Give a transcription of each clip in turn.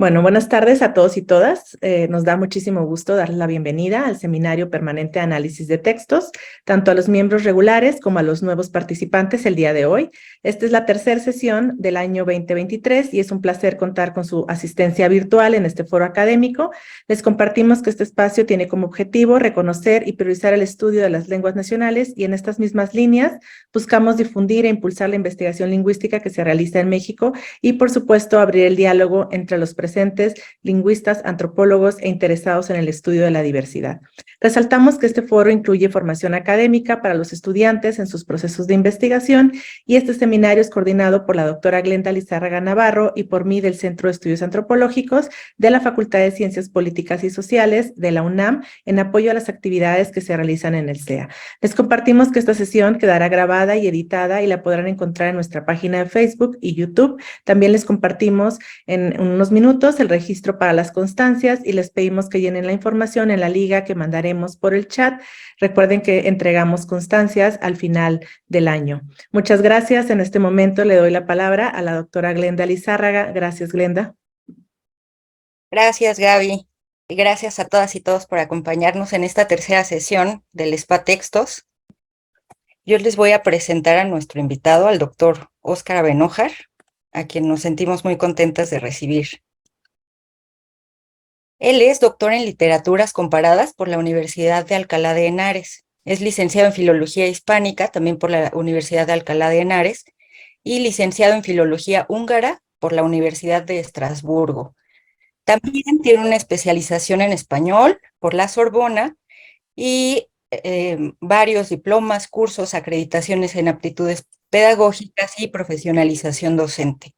Bueno, buenas tardes a todos y todas. Nos da muchísimo gusto darles la bienvenida al Seminario Permanente de Análisis de Textos, tanto a los miembros regulares como a los nuevos participantes el día de hoy. Esta es la tercera sesión del año 2023 y es un placer contar con su asistencia virtual en este foro académico. Les compartimos que este espacio tiene como objetivo reconocer y priorizar el estudio de las lenguas nacionales y en estas mismas líneas buscamos difundir e impulsar la investigación lingüística que se realiza en México y, por supuesto, abrir el diálogo entre los presentes, lingüistas, antropólogos e interesados en el estudio de la diversidad. Resaltamos que este foro incluye formación académica para los estudiantes en sus procesos de investigación y este seminario es coordinado por la doctora Glenda Lizárraga Navarro y por mí del Centro de Estudios Antropológicos de la Facultad de Ciencias Políticas y Sociales de la UNAM en apoyo a las actividades que se realizan en el CEA. Les compartimos que esta sesión quedará grabada y editada y la podrán encontrar en nuestra página de Facebook y YouTube. También les compartimos en unos minutos el registro para las constancias y les pedimos que llenen la información en la liga que mandaremos por el chat. Recuerden que entregamos constancias al final del año. Muchas gracias. En este momento le doy la palabra a la doctora Glenda Lizárraga. Gracias, Glenda. Gracias, Gaby. Y gracias a todas y todos por acompañarnos en esta tercera sesión del SPA Textos. Yo les voy a presentar a nuestro invitado, al doctor Óscar Abenójar, a quien nos sentimos muy contentas de recibir. Él es doctor en Literaturas Comparadas por la Universidad de Alcalá de Henares. Es licenciado en Filología Hispánica, también por la Universidad de Alcalá de Henares, y licenciado en Filología Húngara por la Universidad de Estrasburgo. También tiene una especialización en español por la Sorbona y varios diplomas, cursos, acreditaciones en aptitudes pedagógicas y profesionalización docente.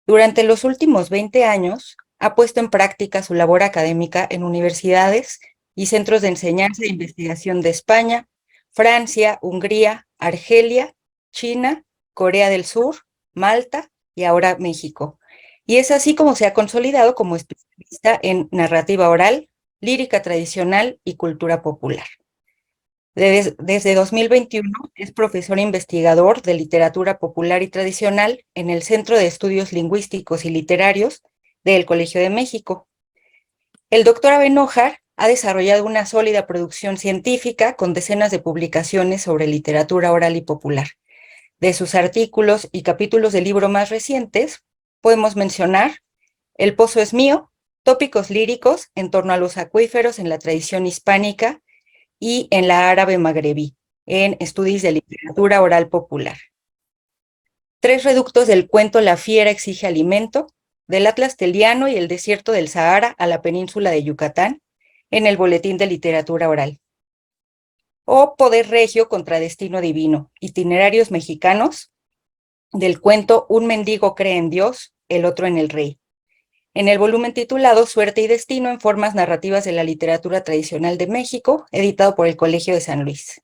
Durante los últimos 20 años, ha puesto en práctica su labor académica en universidades y centros de enseñanza e investigación de España, Francia, Hungría, Argelia, China, Corea del Sur, Malta y ahora México. Y es así como se ha consolidado como especialista en narrativa oral, lírica tradicional y cultura popular. Desde 2021 es profesor investigador de literatura popular y tradicional en el Centro de Estudios Lingüísticos y Literarios del Colegio de México. El doctor Abenójar ha desarrollado una sólida producción científica con decenas de publicaciones sobre literatura oral y popular. De sus artículos y capítulos del libro más recientes, podemos mencionar El pozo es mío, tópicos líricos en torno a los acuíferos en la tradición hispánica y en la árabe magrebí, en Estudios de Literatura Oral Popular. 3 reductos del cuento La fiera exige alimento, del Atlas Teliano y el desierto del Sahara a la península de Yucatán, en el Boletín de Literatura Oral. O Poder Regio contra Destino Divino, itinerarios mexicanos, del cuento Un mendigo cree en Dios, el otro en el rey, en el volumen titulado Suerte y Destino en formas narrativas de la literatura tradicional de México, editado por el Colegio de San Luis.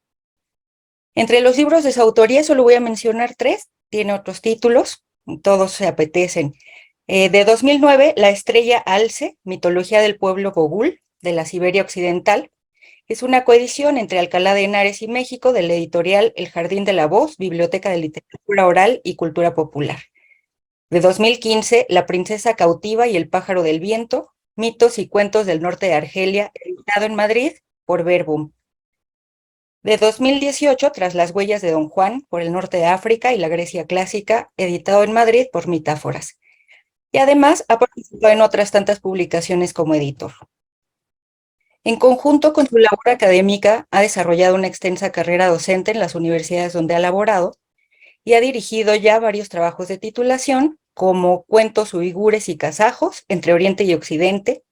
Entre los libros de su autoría solo voy a mencionar 3, tiene otros títulos, todos se apetecen. De 2009, La estrella Alce, mitología del pueblo Gogul, de la Siberia Occidental. Es una coedición entre Alcalá de Henares y México de la editorial El Jardín de la Voz, Biblioteca de Literatura Oral y Cultura Popular. De 2015, La princesa cautiva y el pájaro del viento, mitos y cuentos del norte de Argelia, editado en Madrid por Verbum. De 2018, Tras las huellas de Don Juan, por el norte de África y la Grecia clásica, editado en Madrid por Metáforas. Y además ha participado en otras tantas publicaciones como editor. En conjunto con su labor académica, ha desarrollado una extensa carrera docente en las universidades donde ha laborado y ha dirigido ya varios trabajos de titulación, como Cuentos uigures y kazajos entre Oriente y Occidente,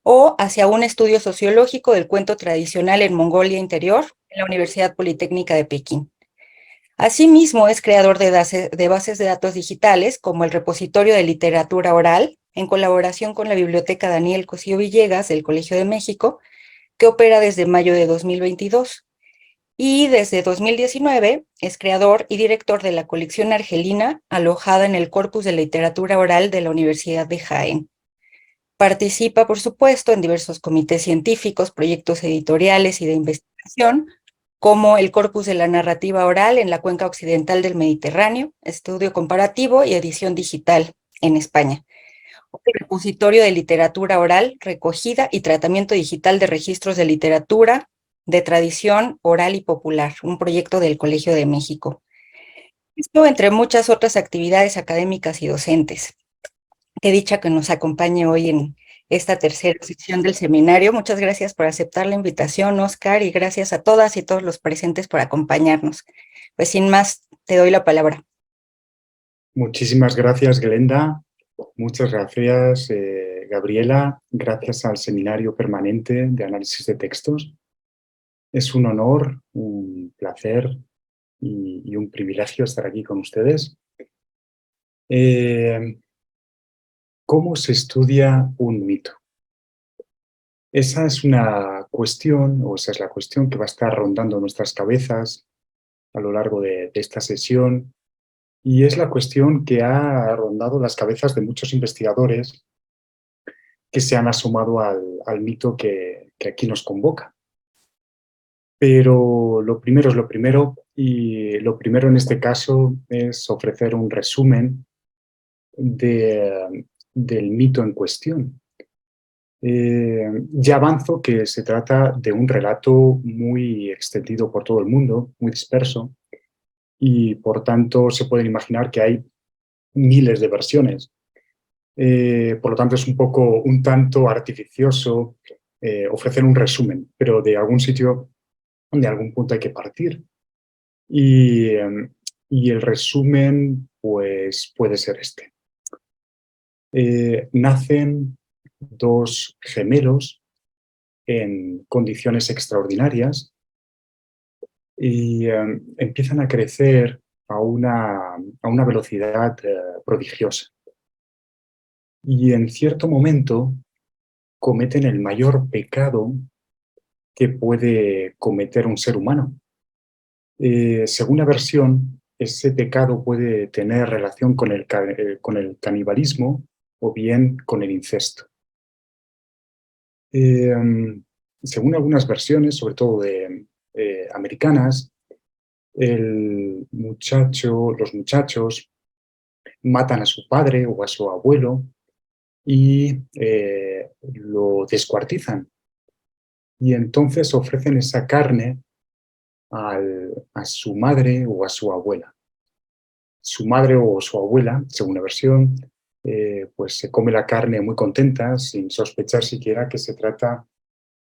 o Hacia un estudio sociológico del cuento tradicional en Mongolia Interior, en la Universidad Politécnica de Pekín. Asimismo, es creador de bases de datos digitales, como el Repositorio de Literatura Oral, en colaboración con la Biblioteca Daniel Cosío Villegas del Colegio de México, que opera desde mayo de 2022. Y desde 2019 es creador y director de la colección argelina alojada en el Corpus de Literatura Oral de la Universidad de Jaén. Participa, por supuesto, en diversos comités científicos, proyectos editoriales y de investigación, como el Corpus de la Narrativa Oral en la Cuenca Occidental del Mediterráneo, estudio comparativo y edición digital en España. un repositorio de literatura oral, recogida y tratamiento digital de registros de literatura de tradición oral y popular, un proyecto del Colegio de México. Esto entre muchas otras actividades académicas y docentes. Qué dicha que nos acompañe hoy en esta tercera sección del seminario. Muchas gracias por aceptar la invitación, Oscar, y gracias a todas y todos los presentes por acompañarnos. Pues sin más, te doy la palabra. Muchísimas gracias, Glenda. Muchas gracias, Gabriela. Gracias al Seminario Permanente de Análisis de Textos. Es un honor, un placer y un privilegio estar aquí con ustedes. ¿Cómo se estudia un mito? Esa es una cuestión, o esa es la cuestión que va a estar rondando nuestras cabezas a lo largo de esta sesión, y es la cuestión que ha rondado las cabezas de muchos investigadores que se han asomado al mito que aquí nos convoca. Pero lo primero es lo primero, y lo primero en este caso es ofrecer un resumen del mito en cuestión. Ya avanzo que se trata de un relato muy extendido por todo el mundo, muy disperso, y por tanto se pueden imaginar que hay miles de versiones. Por lo tanto es un tanto artificioso ofrecer un resumen, pero de algún sitio, de algún punto hay que partir. Y el resumen pues puede ser este. Nacen dos gemelos en condiciones extraordinarias y empiezan a crecer a una velocidad prodigiosa. Y en cierto momento cometen el mayor pecado que puede cometer un ser humano. Según la versión, ese pecado puede tener relación con el canibalismo o bien con el incesto. Según algunas versiones, sobre todo americanas, los muchachos matan a su padre o a su abuelo y lo descuartizan. Y entonces ofrecen esa carne a su madre o a su abuela. Su madre o su abuela, según la versión, pues se come la carne muy contenta, sin sospechar siquiera que se trata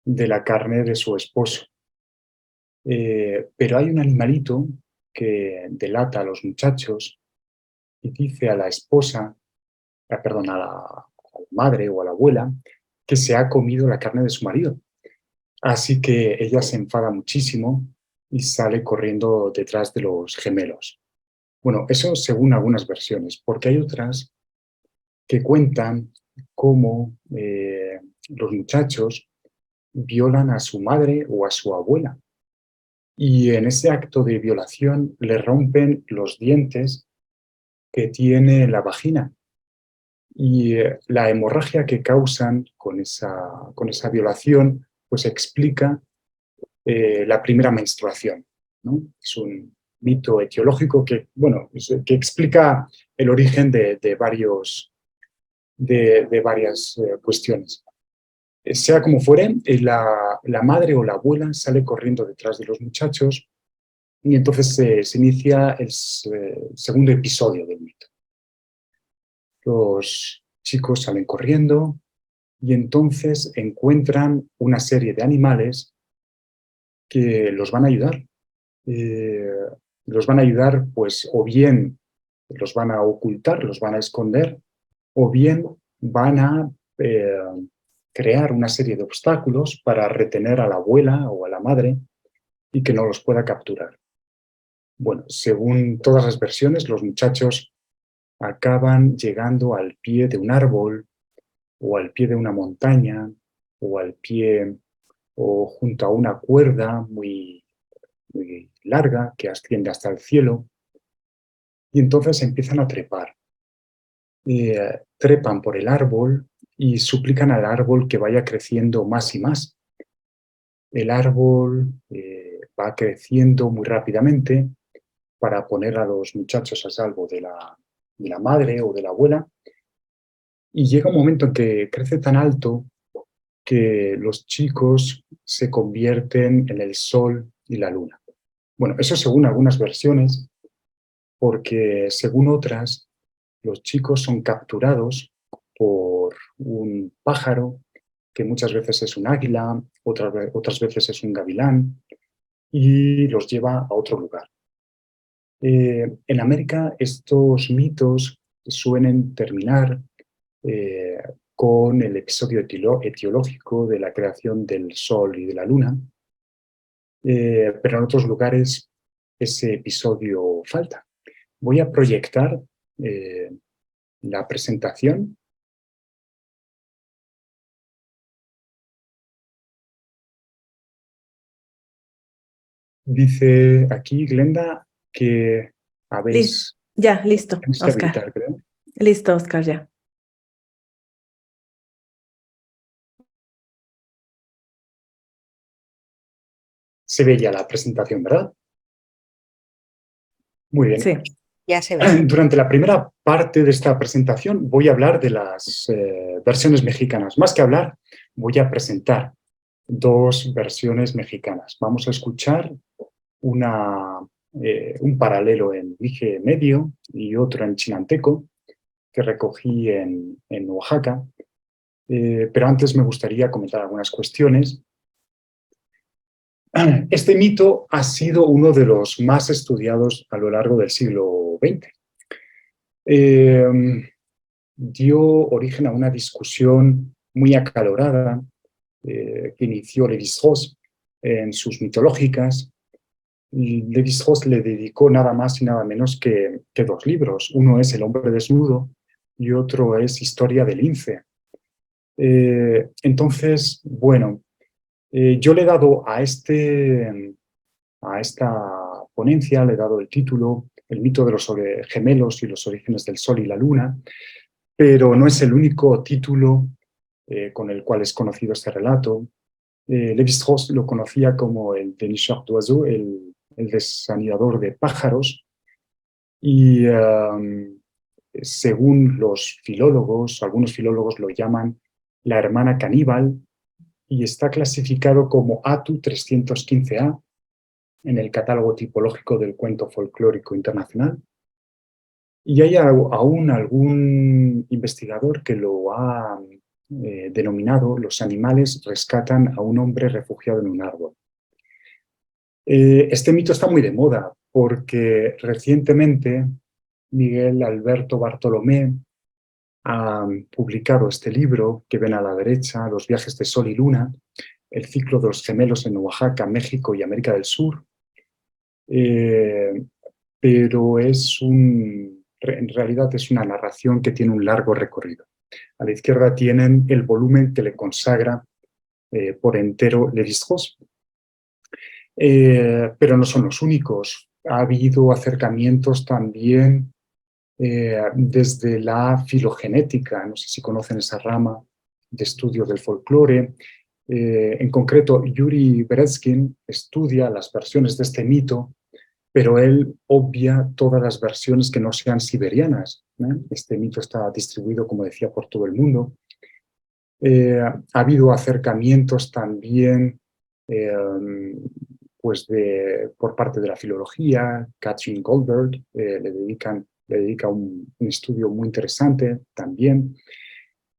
de la carne de su esposo. Pero hay un animalito que delata a los muchachos y dice a la esposa, perdón, a la madre o a la abuela, que se ha comido la carne de su marido. Así que ella se enfada muchísimo y sale corriendo detrás de los gemelos. Bueno, eso según algunas versiones, porque hay otras que cuentan cómo los muchachos violan a su madre o a su abuela. Y en ese acto de violación le rompen los dientes que tiene la vagina. Y la hemorragia que causan con esa violación, pues explica la primera menstruación, ¿no? Es un mito etiológico que explica el origen de varias cuestiones. Sea como fuere, la madre o la abuela sale corriendo detrás de los muchachos y entonces se inicia el segundo episodio del mito. Los chicos salen corriendo y entonces encuentran una serie de animales que los van a ayudar. Los van a ayudar, pues, o bien los van a ocultar, los van a esconder, o bien van a crear una serie de obstáculos para retener a la abuela o a la madre y que no los pueda capturar. Bueno, según todas las versiones, los muchachos acaban llegando al pie de un árbol o al pie de una montaña o al pie o junto a una cuerda muy larga que asciende hasta el cielo y entonces empiezan a trepar. Trepan por el árbol y suplican al árbol que vaya creciendo más y más. El árbol va creciendo muy rápidamente para poner a los muchachos a salvo de la madre o de la abuela Y llega un momento en que crece tan alto que los chicos se convierten en el sol y la luna. Bueno, eso según algunas versiones, porque según otras, los chicos son capturados por un pájaro, que muchas veces es un águila, otras veces es un gavilán, y los lleva a otro lugar. En América estos mitos suelen terminar eh, con el episodio etiológico de la creación del Sol y de la Luna, pero en otros lugares ese episodio falta. Voy a proyectar eh, la presentación. Dice aquí Glenda que habéis... Ya, listo, Tenéis que Oscar. habilitar, creo. Listo, Oscar, ya. Se ve ya la presentación, ¿verdad? Muy bien. Sí. Ya se ve. Durante la primera parte de esta presentación voy a hablar de las versiones mexicanas. Más que hablar, voy a presentar dos versiones mexicanas. Vamos a escuchar un paralelo en Mije Medio y otro en Chinanteco, que recogí en Oaxaca. Pero antes me gustaría comentar algunas cuestiones. Este mito ha sido uno de los más estudiados a lo largo del siglo XX. Dio origen a una discusión muy acalorada que inició Lévi-Strauss en sus mitológicas. Lévi-Strauss le dedicó nada más y nada menos que dos libros. Uno es El hombre desnudo y otro es Historia del lince. Entonces, bueno, yo le he dado a esta ponencia, le he dado el título El mito de los gemelos y los orígenes del Sol y la Luna, pero no es el único título con el cual es conocido este relato. Lévi-Strauss lo conocía como el dénicheur d'oiseaux, el desanidador de pájaros, y según los filólogos, algunos filólogos lo llaman la hermana caníbal, y está clasificado como ATU 315A en el catálogo tipológico del cuento folclórico internacional. Y hay aún algún investigador que lo ha denominado Los animales rescatan a un hombre refugiado en un árbol. Este mito está muy de moda porque recientemente Miguel Alberto Bartolomé ha publicado este libro que ven a la derecha, Los viajes de Sol y Luna, el ciclo de los gemelos en Oaxaca, México y América del Sur. Pero en realidad es una narración que tiene un largo recorrido. A la izquierda tienen el volumen que le consagra por entero Lévi-Strauss. Pero no son los únicos. Ha habido acercamientos también desde la filogenética, no sé si conocen esa rama de estudio del folclore. En concreto, Yuri Berezkin estudia las versiones de este mito, pero él obvia todas las versiones que no sean siberianas. Este mito está distribuido, como decía, por todo el mundo. Ha habido acercamientos también por parte de la filología. Katrin Goldberg le dedica un estudio muy interesante también.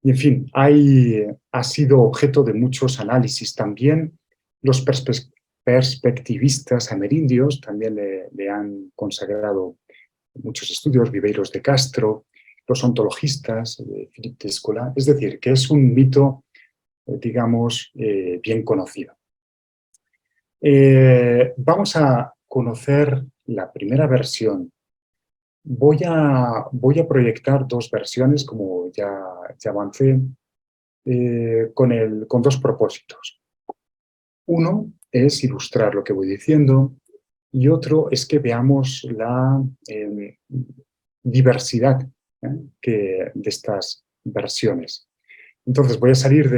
Y en fin, ha sido objeto de muchos análisis también. Los perspectivistas amerindios también le han consagrado muchos estudios, Viveiros de Castro, los ontologistas, Philippe Descola. Es decir, que es un mito, digamos, bien conocido. Vamos a conocer la primera versión. Voy a proyectar dos versiones, como ya avancé, con dos propósitos. Uno es ilustrar lo que voy diciendo y otro es que veamos la diversidad de estas versiones. Entonces voy a salir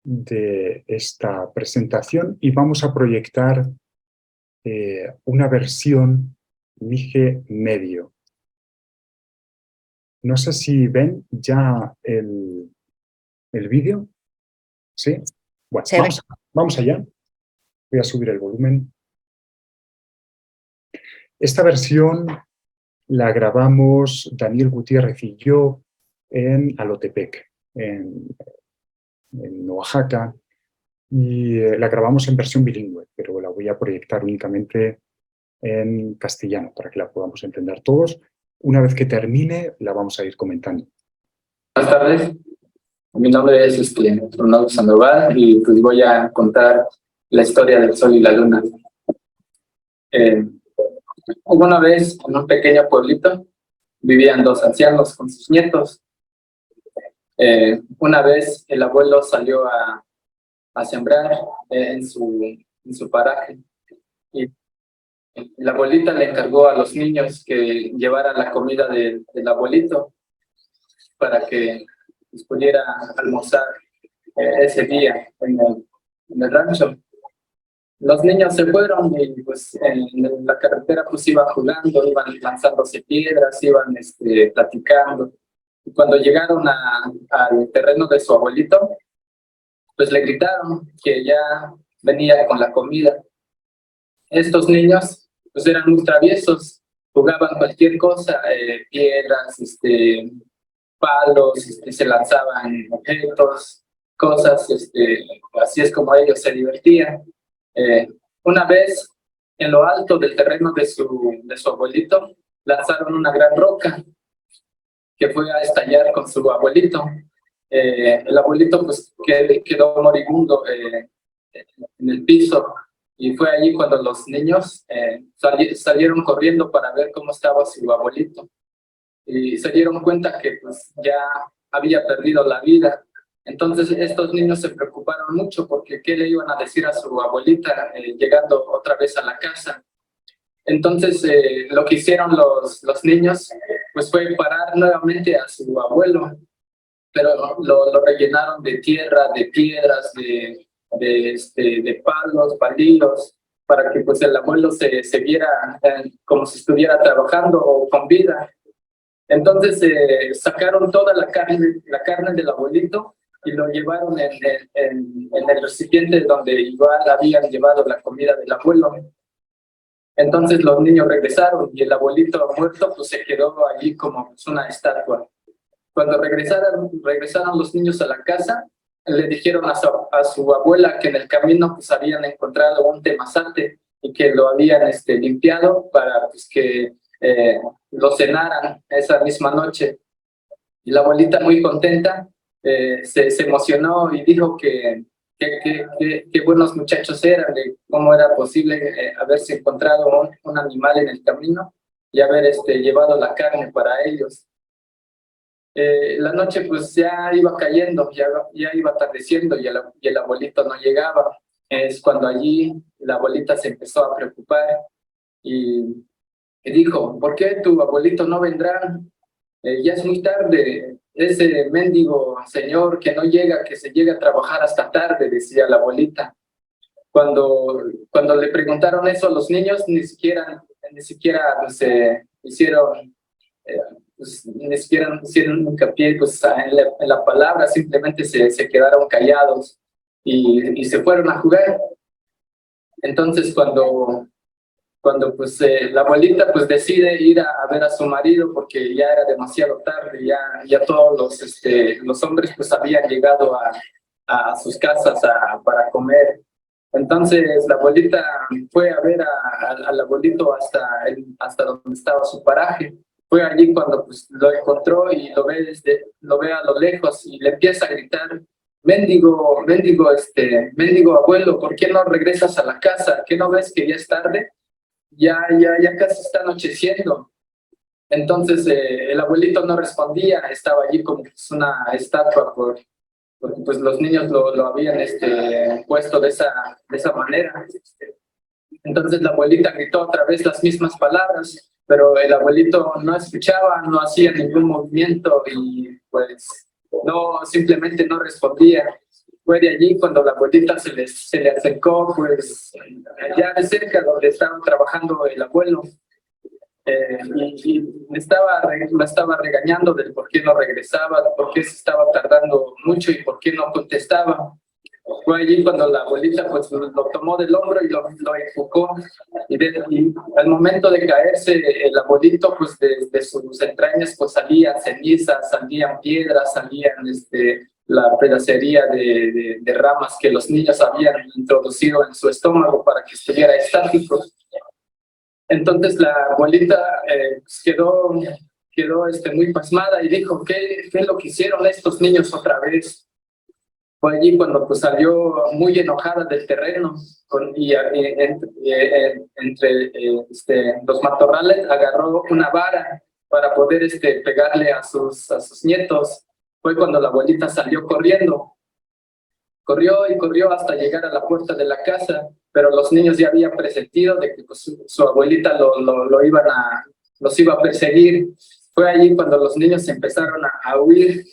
de esta presentación y vamos a proyectar una versión Mije Medio. No sé si ven ya el vídeo. ¿Sí? Bueno, Se ve. vamos allá. Voy a subir el volumen. Esta versión la grabamos Daniel Gutiérrez y yo en Alotepec, en Oaxaca, y la grabamos en versión bilingüe, pero la voy a proyectar únicamente en castellano para que la podamos entender todos. Una vez que termine, la vamos a ir comentando. Buenas tardes, mi nombre es Ronaldo Sandoval y pues voy a contar la historia del Sol y la Luna. Hubo una vez en un pequeño pueblito, vivían dos ancianos con sus nietos. Una vez el abuelo salió a sembrar en su paraje y la abuelita le encargó a los niños que llevaran la comida del abuelito para que pues, pudiera almorzar ese día en el rancho. Los niños se fueron y pues en la carretera pues iban jugando, iban lanzándose piedras, iban platicando. Y cuando llegaron al terreno de su abuelito, pues le gritaron que ya venía con la comida. Estos niños pues eran muy traviesos, jugaban cualquier cosa, piedras, palos, se lanzaban objetos, cosas, así es como ellos se divertían. Una vez, en lo alto del terreno de su abuelito, lanzaron una gran roca que fue a estallar con su abuelito. El abuelito pues quedó moribundo en el piso y fue allí cuando los niños salieron corriendo para ver cómo estaba su abuelito. Y se dieron cuenta que pues ya había perdido la vida. Entonces estos niños se preocuparon mucho porque qué le iban a decir a su abuelita llegando otra vez a la casa. Entonces lo que hicieron los niños pues fue parar nuevamente a su abuelo, pero lo rellenaron de tierra, de piedras, de palos, palillos, para que pues el abuelo se viera como si estuviera trabajando o con vida. Entonces sacaron toda la carne del abuelito y lo llevaron en el recipiente donde igual habían llevado la comida del abuelo. Entonces los niños regresaron y el abuelito muerto pues se quedó allí como pues, una estatua. Cuando regresaron los niños a la casa, le dijeron a su abuela que en el camino pues habían encontrado un temazate y que lo habían limpiado para pues, que lo cenaran esa misma noche. Y la abuelita muy contenta se emocionó y dijo que buenos muchachos eran, de cómo era posible haberse encontrado un animal en el camino y haber llevado la carne para ellos. La noche pues ya iba cayendo, ya iba atardeciendo y el abuelito no llegaba. Es cuando allí la abuelita se empezó a preocupar y dijo, ¿por qué tu abuelito no vendrá? Ya es muy tarde, ese mendigo señor que no llega, que se llega a trabajar hasta tarde, decía la abuelita. Cuando le preguntaron eso a los niños, ni siquiera pues, hicieron, pues, ni siquiera hicieron hincapié pues, en la palabra, simplemente se quedaron callados y se fueron a jugar. Entonces cuando pues la abuelita pues decide ir a ver a su marido porque ya era demasiado tarde, ya todos los hombres pues habían llegado a sus casas para comer. Entonces la abuelita fue a ver al abuelito hasta donde estaba su paraje. Fue allí cuando pues lo encontró y lo ve a lo lejos y le empieza a gritar, mendigo abuelo, ¿por qué no regresas a la casa? ¿Qué no ves que ya es tarde? Ya casi está anocheciendo. Entonces el abuelito no respondía, estaba allí como pues, una estatua porque pues los niños lo habían puesto de esa manera. Entonces la abuelita gritó otra vez las mismas palabras, pero el abuelito no escuchaba, no hacía ningún movimiento y pues simplemente no respondía. Fue de allí cuando la abuelita se le acercó, pues allá de cerca donde estaba trabajando el abuelo. y me estaba regañando del por qué no regresaba, por qué se estaba tardando mucho y por qué no contestaba. Fue allí cuando la abuelita pues lo tomó del hombro y lo enfocó, y al momento de caerse el abuelito pues de sus entrañas pues salían cenizas, salían piedras, salían la pedacería de ramas que los niños habían introducido en su estómago para que estuviera estático. Entonces la abuelita quedó muy pasmada y dijo, ¿qué es lo que hicieron estos niños otra vez? Fue allí cuando pues salió muy enojada del terreno entre los matorrales agarró una vara para poder pegarle a sus nietos. Fue cuando la abuelita salió corriendo. Corrió y corrió hasta llegar a la puerta de la casa, pero los niños ya habían presentido de que pues, su abuelita los iba a perseguir. Fue allí cuando los niños empezaron a huir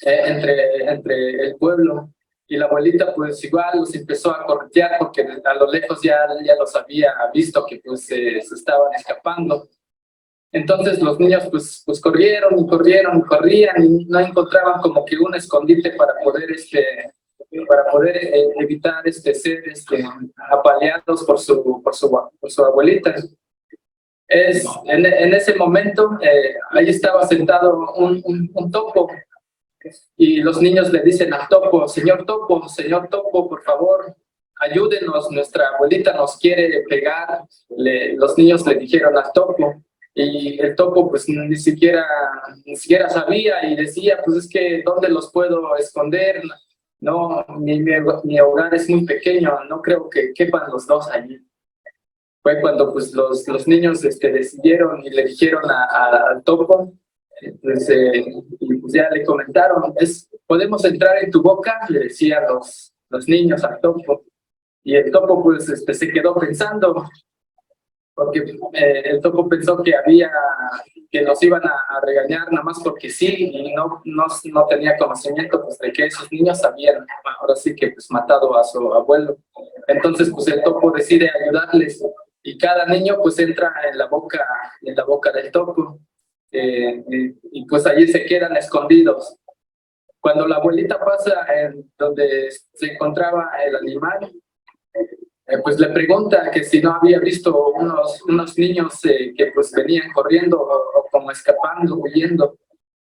entre el pueblo, y la abuelita pues igual los empezó a corretear porque a lo lejos ya los había visto que pues se estaban escapando. Entonces los niños pues corrieron y corrían y no encontraban como que un escondite para poder evitar ser apaleados por su abuelita. En ese momento ahí estaba sentado un topo, y los niños le dicen al topo, señor topo, por favor, ayúdenos, nuestra abuelita nos quiere pegar. Los niños le dijeron al topo, y el topo pues ni siquiera sabía, y decía, pues es que ¿dónde los puedo esconder? No, mi hogar es muy pequeño, no creo que quepan los dos allí. Fue cuando pues los niños decidieron y le dijeron al topo, pues ya le comentaron, ¿podemos entrar en tu boca? Le decían los niños al topo. Y el topo pues se quedó pensando, porque el topo pensó que nos iban a regañar nada más porque sí, y no tenía conocimiento pues, de que esos niños habían ahora sí que pues matado a su abuelo. Entonces pues el topo decide ayudarles, y cada niño pues entra en la boca del topo. Y pues allí se quedan escondidos. Cuando la abuelita pasa en donde se encontraba el animal, pues le pregunta que si no había visto unos niños que pues venían corriendo o como escapando, huyendo.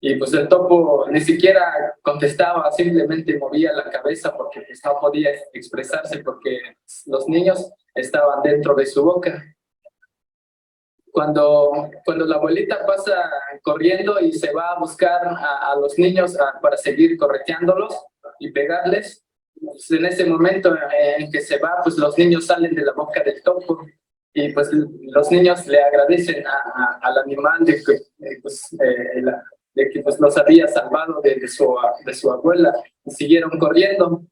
Y pues el topo ni siquiera contestaba, simplemente movía la cabeza porque pues no podía expresarse porque los niños estaban dentro de su boca. Cuando la abuelita pasa corriendo y se va a buscar a los niños para seguir correteándolos y pegarles, pues en ese momento en que se va, pues los niños salen de la boca del topo, y pues los niños le agradecen al animal de que pues los había salvado de su abuela, y siguieron corriendo.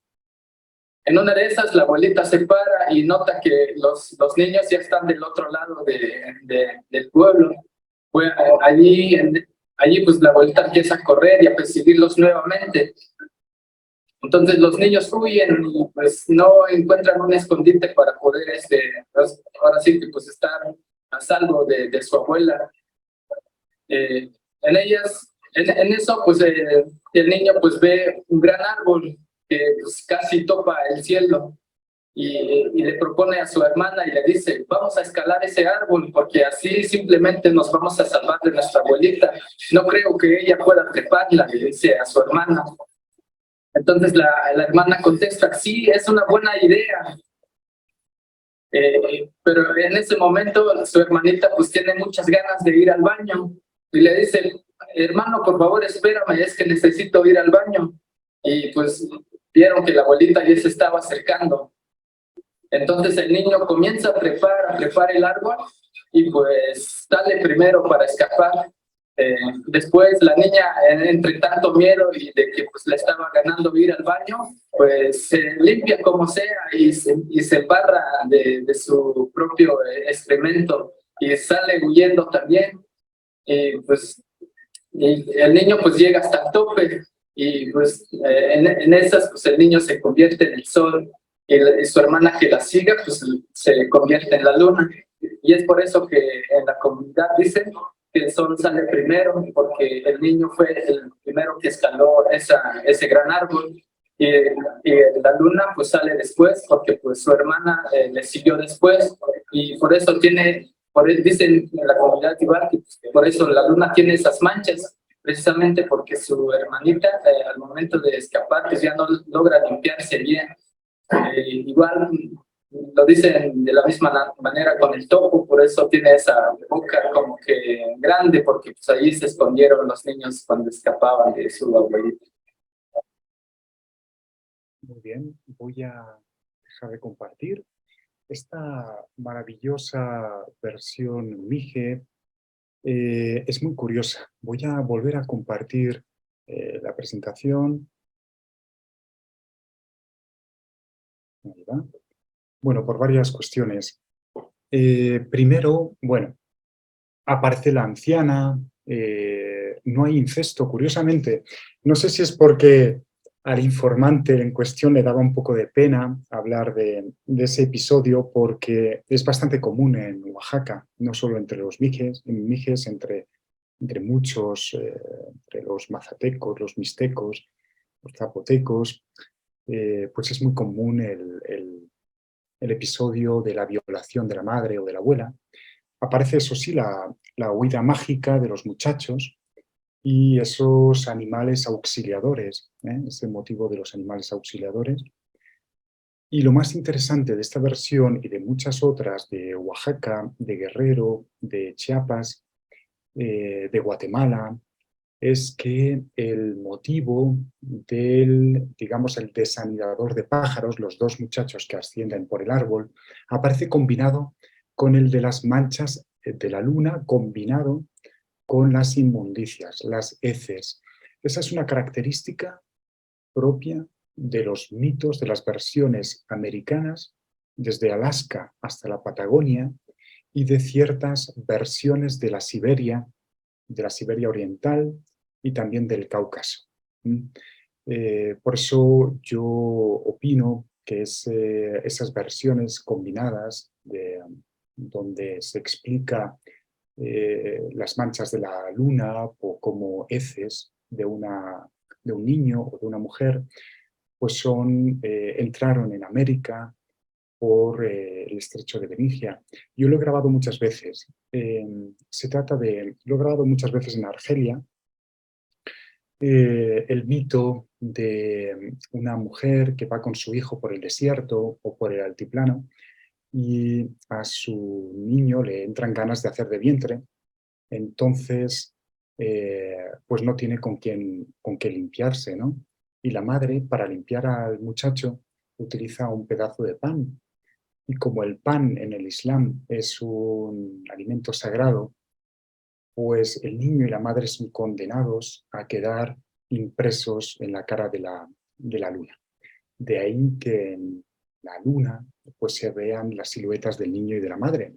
En una de esas, la abuelita se para y nota que los niños ya están del otro lado del pueblo. Allí pues la abuelita empieza a correr y a perseguirlos nuevamente. Entonces los niños huyen y pues no encuentran un escondite para poder ahora sí que pues estar a salvo de su abuela. En eso pues el niño pues ve un gran árbol que pues, casi topa el cielo, y le propone a su hermana y le dice, vamos a escalar ese árbol porque así simplemente nos vamos a salvar de nuestra abuelita. No creo que ella pueda treparla, le dice a su hermana. Entonces la hermana contesta, sí, es una buena idea. Pero en ese momento su hermanita pues tiene muchas ganas de ir al baño y le dice, hermano, por favor espérame, es que necesito ir al baño. Y pues vieron que la abuelita ya se estaba acercando. Entonces el niño comienza a trepar el árbol y pues sale primero para escapar. Después la niña, entre tanto miedo y de que pues le estaba ganando ir al baño, pues se limpia como sea y se embarra de su propio excremento y sale huyendo también. Pues el niño pues llega hasta el tope, y pues en esas pues el niño se convierte en el sol, y su hermana que la siga pues se convierte en la luna. Y es por eso que en la comunidad dicen que el sol sale primero, porque el niño fue el primero que escaló ese gran árbol, y la luna pues sale después, porque pues su hermana le siguió después, y por eso dicen en la comunidad igual que por eso la luna tiene esas manchas, precisamente porque su hermanita al momento de escapar pues ya no logra limpiarse bien. Igual lo dicen de la misma manera con el topo, por eso tiene esa boca como que grande, porque pues ahí se escondieron los niños cuando escapaban de su abuelita. Muy bien, voy a dejar de compartir esta maravillosa versión Mije. Es muy curiosa. Voy a volver a compartir la presentación. Ahí va. Bueno, por varias cuestiones. Primero, bueno, aparece la anciana, no hay incesto, curiosamente. No sé si es porque al informante en cuestión le daba un poco de pena hablar de ese episodio, porque es bastante común en Oaxaca, no solo entre los mijes, entre muchos, entre los mazatecos, los mixtecos, los zapotecos, pues es muy común el episodio de la violación de la madre o de la abuela. Aparece, eso sí, la huida mágica de los muchachos y esos animales auxiliadores, ese motivo de los animales auxiliadores. Y lo más interesante de esta versión y de muchas otras de Oaxaca, de Guerrero, de Chiapas, de Guatemala, es que el motivo del, digamos, el desanidador de pájaros, los dos muchachos que ascienden por el árbol, aparece combinado con el de las manchas de la luna, combinado con las inmundicias, las heces. Esa es una característica propia de los mitos, de las versiones americanas, desde Alaska hasta la Patagonia, y de ciertas versiones de la Siberia oriental y también del Cáucaso. Por eso yo opino que esas versiones combinadas donde se explica las manchas de la luna o como heces de un niño o de una mujer, pues entraron en América por el estrecho de Beringia. Yo lo he grabado muchas veces. Lo he grabado muchas veces en Argelia, el mito de una mujer que va con su hijo por el desierto o por el altiplano y a su niño le entran ganas de hacer de vientre, entonces pues no tiene con qué limpiarse, ¿no? Y la madre, para limpiar al muchacho, utiliza un pedazo de pan. Y como el pan en el Islam es un alimento sagrado, pues el niño y la madre son condenados a quedar impresos en la cara de la luna. De ahí que en la luna pues se vean las siluetas del niño y de la madre.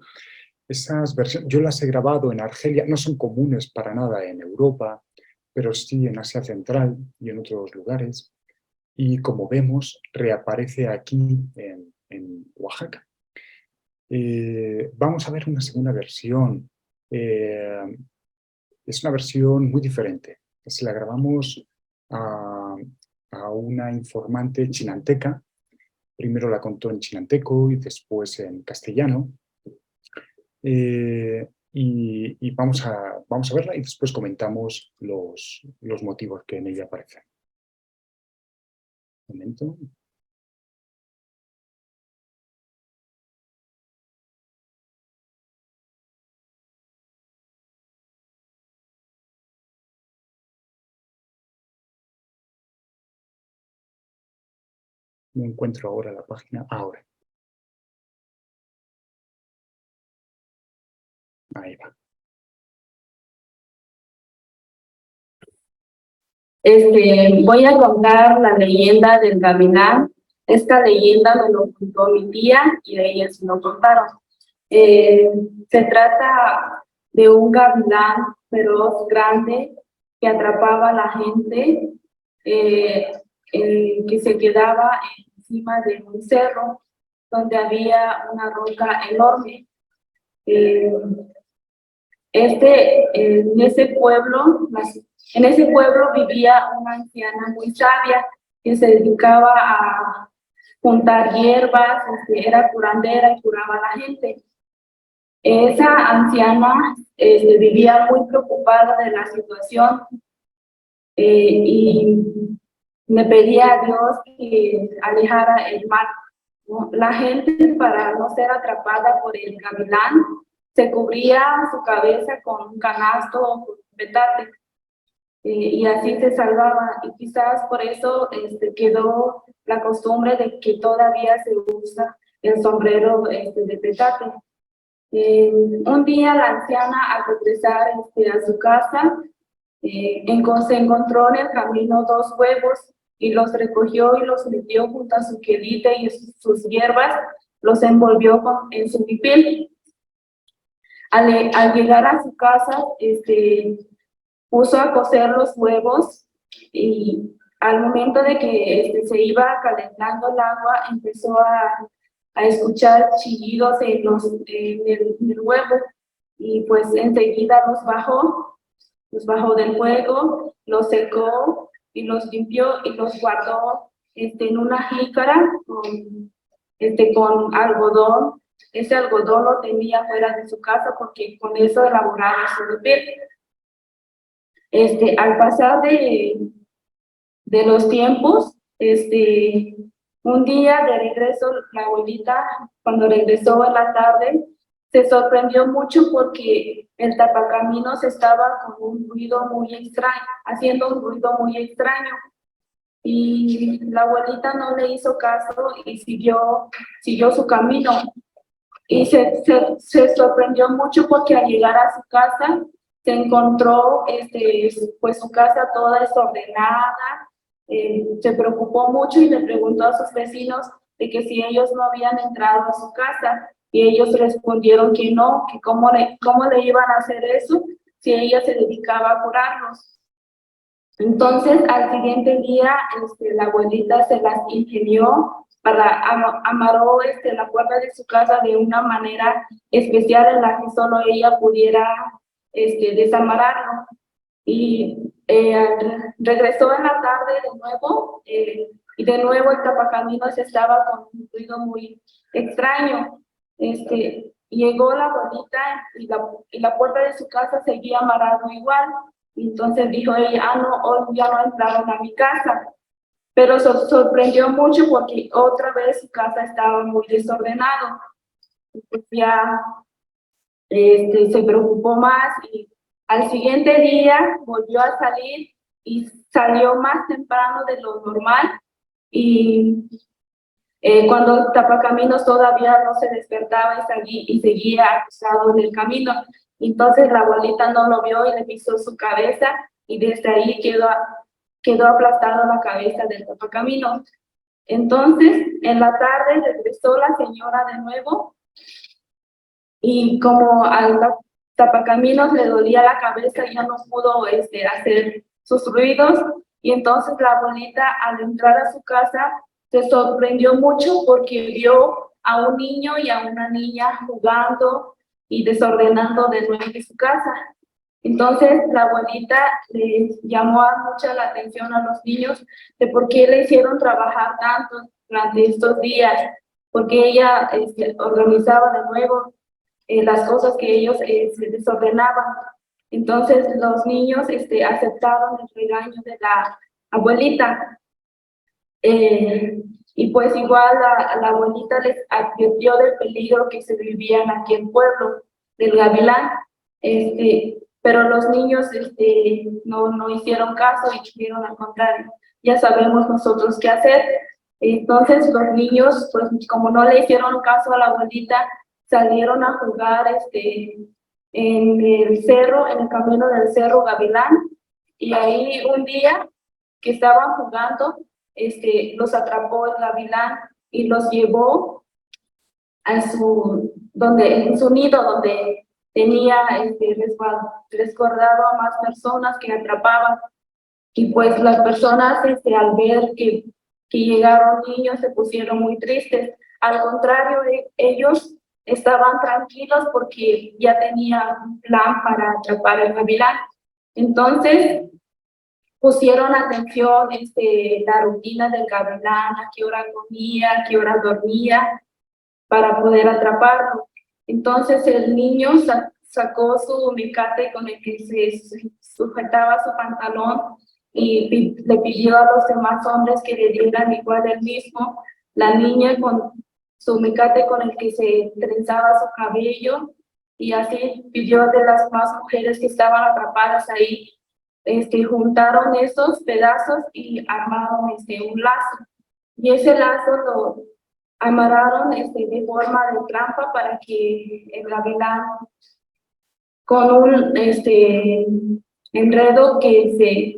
Esas versiones, yo las he grabado en Argelia, no son comunes para nada en Europa, pero sí en Asia Central y en otros lugares. Y como vemos, reaparece aquí en Oaxaca. Vamos a ver una segunda versión. Es una versión muy diferente. Se la grabamos a una informante chinanteca. Primero la contó en chinanteco y después en castellano. Y vamos a verla y después comentamos los motivos que en ella aparecen. Un momento. No encuentro ahora la página. Ahora. Ahí va. Voy a contar la leyenda del gavilán. Esta leyenda me lo contó mi tía y a ella se lo contaron. Se trata de un gavilán feroz, grande, que atrapaba a la gente, que se quedaba encima de un cerro donde había una roca enorme. En ese pueblo vivía una anciana muy sabia que se dedicaba a juntar hierbas, era curandera y curaba a la gente. Esa anciana vivía muy preocupada de la situación y me pedía a Dios que alejara el mal, ¿no? La gente, para no ser atrapada por el gavilán, se cubría su cabeza con un canasto o con un petate, y así se salvaba. Y quizás por eso quedó la costumbre de que todavía se usa el sombrero de petate. Un día la anciana, al regresar a su casa, se encontró en el camino 2 huevos y los recogió y los metió junto a su quelite y sus hierbas, los envolvió en su pipil. Al llegar a su casa, puso a cocer los huevos y al momento de que se iba calentando el agua, empezó a escuchar chillidos en el huevo, y pues enseguida los bajó del fuego, los secó y los limpió y los guardó en una jícara con algodón. Ese algodón lo tenía fuera de su casa porque con eso elaboraba su bebé. Al pasar de los tiempos, un día de regreso, la abuelita, cuando regresó en la tarde, se sorprendió mucho porque el tapacaminos estaba con un ruido muy extraño, haciendo un ruido muy extraño. Y la abuelita no le hizo caso y siguió su camino. Y se sorprendió mucho porque al llegar a su casa, se encontró pues su casa toda desordenada. Se preocupó mucho y le preguntó a sus vecinos de que si ellos no habían entrado a su casa, y ellos respondieron que no, que cómo le iban a hacer eso si ella se dedicaba a curarlos. Entonces, al siguiente día, la abuelita se las ingenió para amarró la puerta de su casa de una manera especial en la que solo ella pudiera desamarrarlo. Y regresó en la tarde de nuevo, y de nuevo el tapacaminos estaba con un ruido muy extraño. Llegó la abuelita y la puerta de su casa seguía amarrado igual. Entonces dijo ella, no, hoy ya no entraron a mi casa. Pero sorprendió mucho porque otra vez su casa estaba muy desordenado. Entonces ya se preocupó más, y al siguiente día volvió a salir y salió más temprano de lo normal, y cuando el tapacaminos todavía no se despertaba y seguía acostado en el camino. Entonces la abuelita no lo vio y le pisó su cabeza, y desde ahí quedó aplastada la cabeza del tapacaminos. Entonces, en la tarde regresó la señora de nuevo, y como al tapacaminos le dolía la cabeza, ya no pudo hacer sus ruidos, y entonces la abuelita, al entrar a su casa, se sorprendió mucho porque vio a un niño y a una niña jugando y desordenando de nuevo en su casa. Entonces la abuelita le llamó mucha la atención a los niños de por qué le hicieron trabajar tanto durante estos días, porque ella organizaba de nuevo las cosas que ellos se desordenaban. Entonces los niños aceptaron el regaño de la abuelita. Y pues igual la abuelita les advirtió del peligro que se vivía en aquel pueblo del Gavilán, pero los niños no hicieron caso y dijeron al contrario, ya sabemos nosotros qué hacer. Entonces los niños, pues como no le hicieron caso a la abuelita, salieron a jugar en el cerro, en el camino del Cerro Gavilán, y ahí un día que estaban jugando, los atrapó el gavilán y los llevó en su nido, donde tenía resguardado a más personas que atrapaban. Y pues las personas al ver que llegaron niños se pusieron muy tristes. Al contrario, ellos estaban tranquilos porque ya tenían un plan para atrapar al gavilán. Entonces pusieron atención la rutina del gavilán, a qué hora comía, a qué hora dormía, para poder atraparlo. Entonces el niño sacó su mecate con el que se sujetaba su pantalón y le pidió a los demás hombres que le dieran igual el mismo. La niña con su mecate con el que se trenzaba su cabello y así pidió de las más mujeres que estaban atrapadas ahí. Juntaron esos pedazos y armaron un lazo. Y ese lazo lo amarraron de forma de trampa para que el gavilán, con un enredo que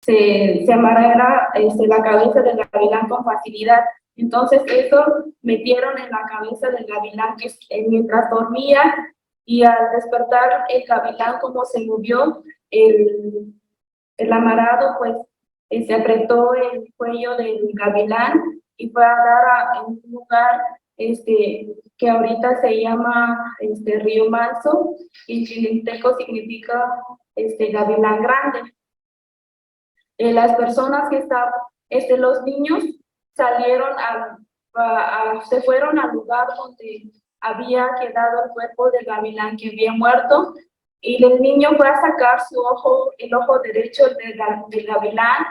se amarrara la cabeza del gavilán con facilidad. Entonces eso metieron en la cabeza del gavilán mientras dormía, y al despertar el gavilán, como se movió el amarrado, pues se apretó el cuello del gavilán y fue a dar en un lugar que ahorita se llama Río Manso, y en chilinteco significa gavilán grande. Las personas que estaban, los niños salieron se fueron al lugar donde había quedado el cuerpo del gavilán que había muerto, y el niño fue a sacar el ojo derecho del gavilán,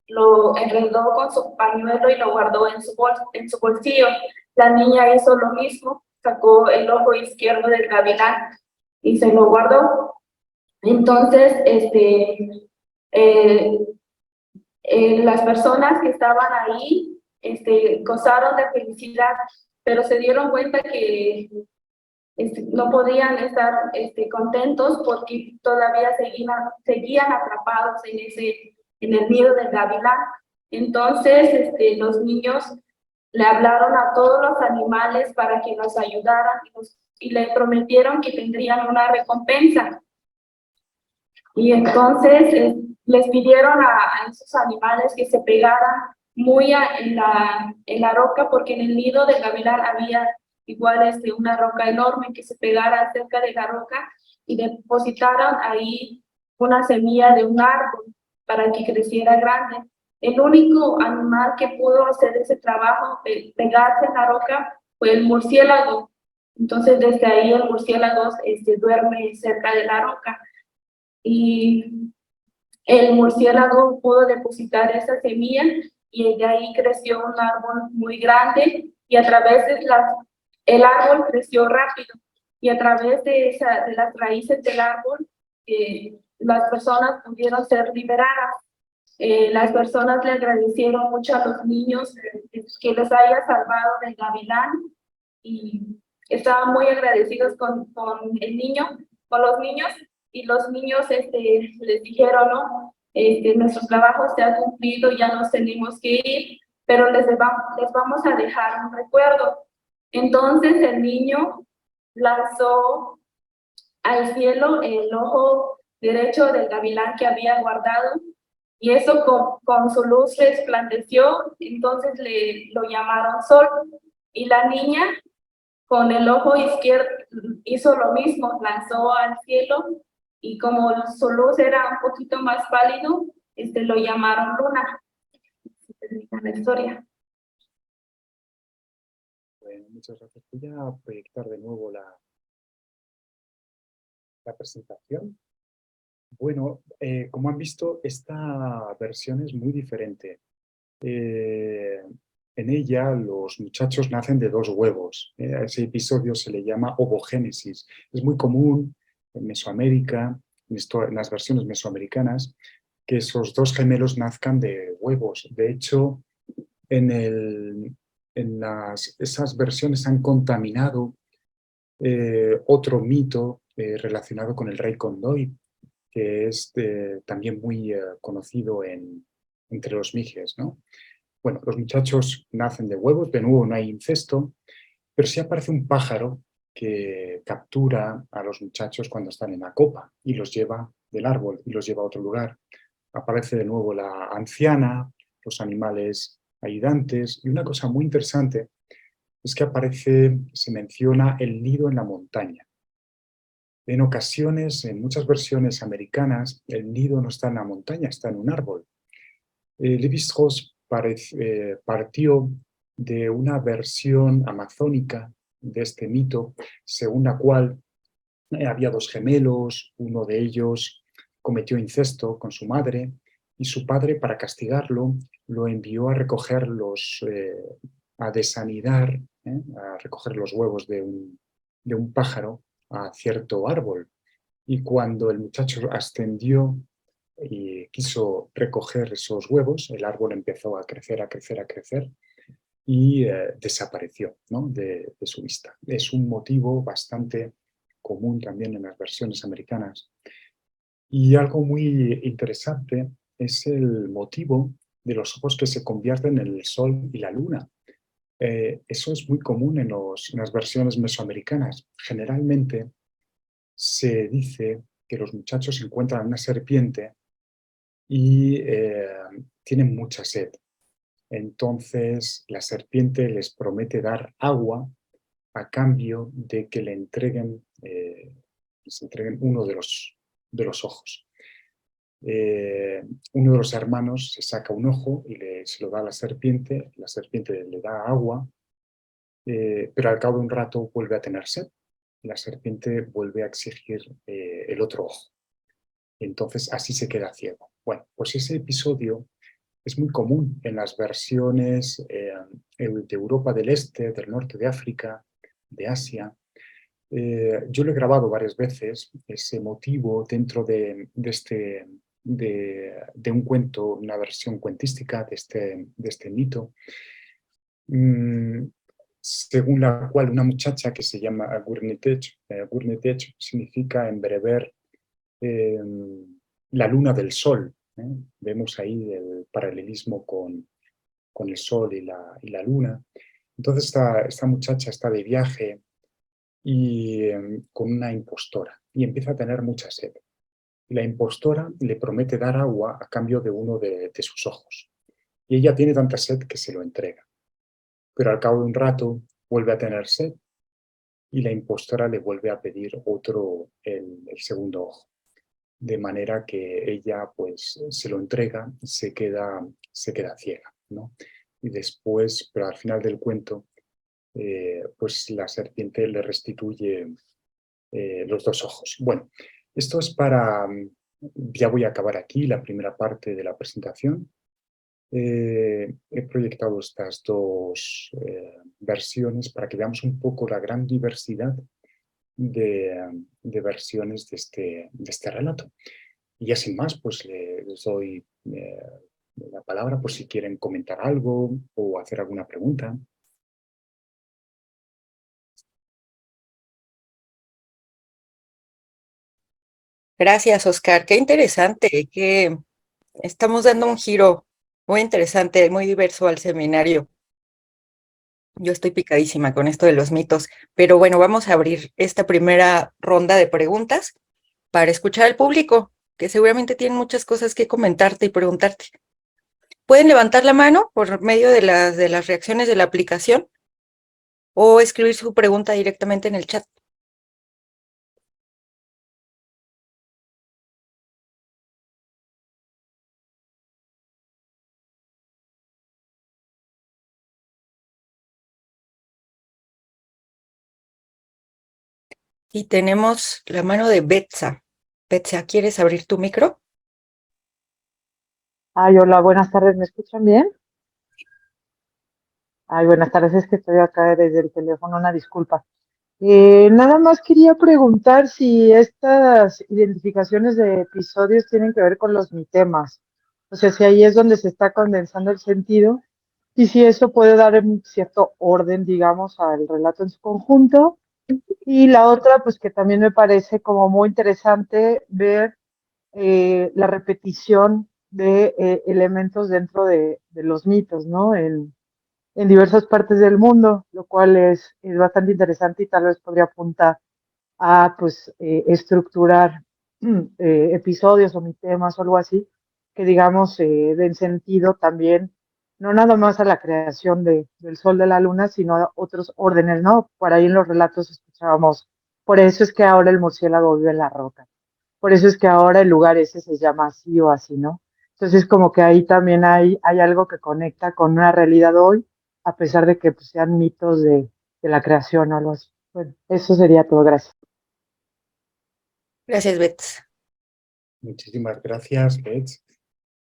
lo enredó con su pañuelo y lo guardó en su bolsillo. La niña hizo lo mismo, sacó el ojo izquierdo del gavilán y se lo guardó. Entonces, las personas que estaban ahí gozaron de felicidad, pero se dieron cuenta que no podían estar contentos porque todavía seguían atrapados en el nido del gavilán. Entonces los niños le hablaron a todos los animales para que los ayudaran y le prometieron que tendrían una recompensa. Y entonces les pidieron a esos animales que se pegaran muy en la roca, porque en el nido del gavilán había igual una roca enorme, que se pegara cerca de la roca y depositaron ahí una semilla de un árbol para que creciera grande. El único animal que pudo hacer ese trabajo de pegarse en la roca fue el murciélago. Entonces desde ahí el murciélago duerme cerca de la roca. Y el murciélago pudo depositar esa semilla y de ahí creció un árbol muy grande, y a través de el árbol creció rápido, y a través de las raíces del árbol las personas pudieron ser liberadas. Las personas le agradecieron mucho a los niños que les haya salvado del gavilán, y estaban muy agradecidos con los niños, y los niños les dijeron, ¿no? Nuestro trabajo se ha cumplido, ya nos tenemos que ir, pero les vamos a dejar un recuerdo. Entonces el niño lanzó al cielo el ojo derecho del gavilán que había guardado, y eso con su luz resplandeció. Entonces lo llamaron Sol, y la niña con el ojo izquierdo hizo lo mismo, lanzó al cielo, y como su luz era un poquito más pálido, lo llamaron Luna. Se termina la historia. Bueno, muchas gracias. Voy a proyectar de nuevo la presentación. Bueno, como han visto, esta versión es muy diferente. En ella los muchachos nacen de 2 huevos. A ese episodio se le llama ovogénesis. Es muy común en Mesoamérica, en las versiones mesoamericanas, que esos 2 gemelos nazcan de huevos. De hecho, esas versiones han contaminado otro mito relacionado con el rey Kondoy, que es también muy conocido entre los mijes, ¿no? Bueno, los muchachos nacen de huevos, de nuevo no hay incesto, pero sí aparece un pájaro que captura a los muchachos cuando están en la copa y los lleva del árbol y los lleva a otro lugar. Aparece de nuevo la anciana, los animales ayudantes, y una cosa muy interesante es que se menciona el nido en la montaña. En ocasiones, en muchas versiones americanas, el nido no está en la montaña, está en un árbol. Lévi-Strauss partió de una versión amazónica de este mito, según la cual había dos gemelos, uno de ellos cometió incesto con su madre y su padre, para castigarlo, lo envió a recoger a desanidar, a recoger los huevos de un pájaro a cierto árbol. Y cuando el muchacho ascendió y quiso recoger esos huevos, el árbol empezó a crecer, a crecer, a crecer y desapareció, ¿no?, de su vista. Es un motivo bastante común también en las versiones americanas. Y algo muy interesante es el motivo de los ojos que se convierten en el sol y la luna. Eso es muy común en las versiones mesoamericanas. Generalmente se dice que los muchachos encuentran una serpiente y tienen mucha sed. Entonces la serpiente les promete dar agua a cambio de que les entreguen uno de los ojos. Uno de los hermanos se saca un ojo y se lo da a la serpiente le da agua, pero al cabo de un rato vuelve a tener sed. La serpiente vuelve a exigir el otro ojo. Entonces así se queda ciego. Bueno, pues ese episodio es muy común en las versiones de Europa del Este, del norte de África, de Asia. Yo lo he grabado varias veces, ese motivo dentro de un cuento, una versión cuentística de este mito, según la cual una muchacha que se llama Gurnetech, Gurnetech significa en bereber la luna del sol. Vemos ahí el paralelismo con el sol y la luna. Entonces esta muchacha está de viaje y con una impostora y empieza a tener mucha sed. La impostora le promete dar agua a cambio de uno de sus ojos. Y ella tiene tanta sed que se lo entrega. Pero al cabo de un rato vuelve a tener sed y la impostora le vuelve a pedir el segundo ojo. De manera que ella pues se lo entrega y se queda ciega, ¿no? Y después, pero al final del cuento, pues la serpiente le restituye los dos ojos. Bueno, esto es ya voy a acabar aquí la primera parte de la presentación. He proyectado estas dos versiones para que veamos un poco la gran diversidad de versiones de este relato. Y ya sin más, pues les doy la palabra por si quieren comentar algo o hacer alguna pregunta. Gracias, Oscar. Qué interesante, que estamos dando un giro muy interesante, muy diverso al seminario. Yo estoy picadísima con esto de los mitos, pero bueno, vamos a abrir esta primera ronda de preguntas para escuchar al público, que seguramente tiene muchas cosas que comentarte y preguntarte. Pueden levantar la mano por medio de las reacciones de la aplicación o escribir su pregunta directamente en el chat. Y tenemos la mano de Betsa. Betsa, ¿quieres abrir tu micro? Ay, hola, buenas tardes, ¿me escuchan bien? Ay, buenas tardes, es que estoy acá desde el teléfono, una disculpa. Nada más quería preguntar si estas identificaciones de episodios tienen que ver con los mitemas, o sea, si ahí es donde se está condensando el sentido y si eso puede dar un cierto orden, digamos, al relato en su conjunto. Y la otra, pues que también me parece como muy interesante ver la repetición de elementos dentro de los mitos, ¿no? En diversas partes del mundo, lo cual es bastante interesante y tal vez podría apuntar a pues estructurar episodios o temas o algo así que digamos den sentido también no nada más a la creación del sol, de la luna, sino a otros órdenes, ¿no? Por ahí en los relatos escuchábamos, por eso es que ahora el murciélago vive en la roca, por eso es que ahora el lugar ese se llama así o así, ¿no? Entonces como que ahí también hay algo que conecta con una realidad hoy, a pesar de que pues, sean mitos de la creación o algo así. Bueno, eso sería todo, gracias. Gracias, Beth. Muchísimas gracias, Beth.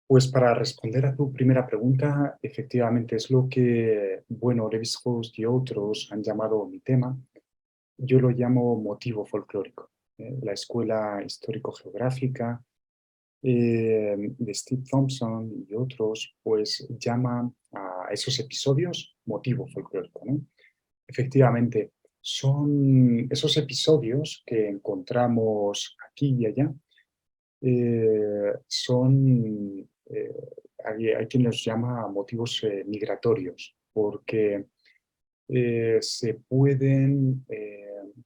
Pues para responder a tu primera pregunta, efectivamente es lo que, bueno, Lévi-Strauss y otros han llamado mi tema. Yo lo llamo motivo folclórico. La escuela histórico-geográfica de Steve Thompson y otros, pues llaman a esos episodios motivo folclórico, ¿no? Efectivamente, son esos episodios que encontramos aquí y allá, hay quien los llama motivos migratorios, porque se pueden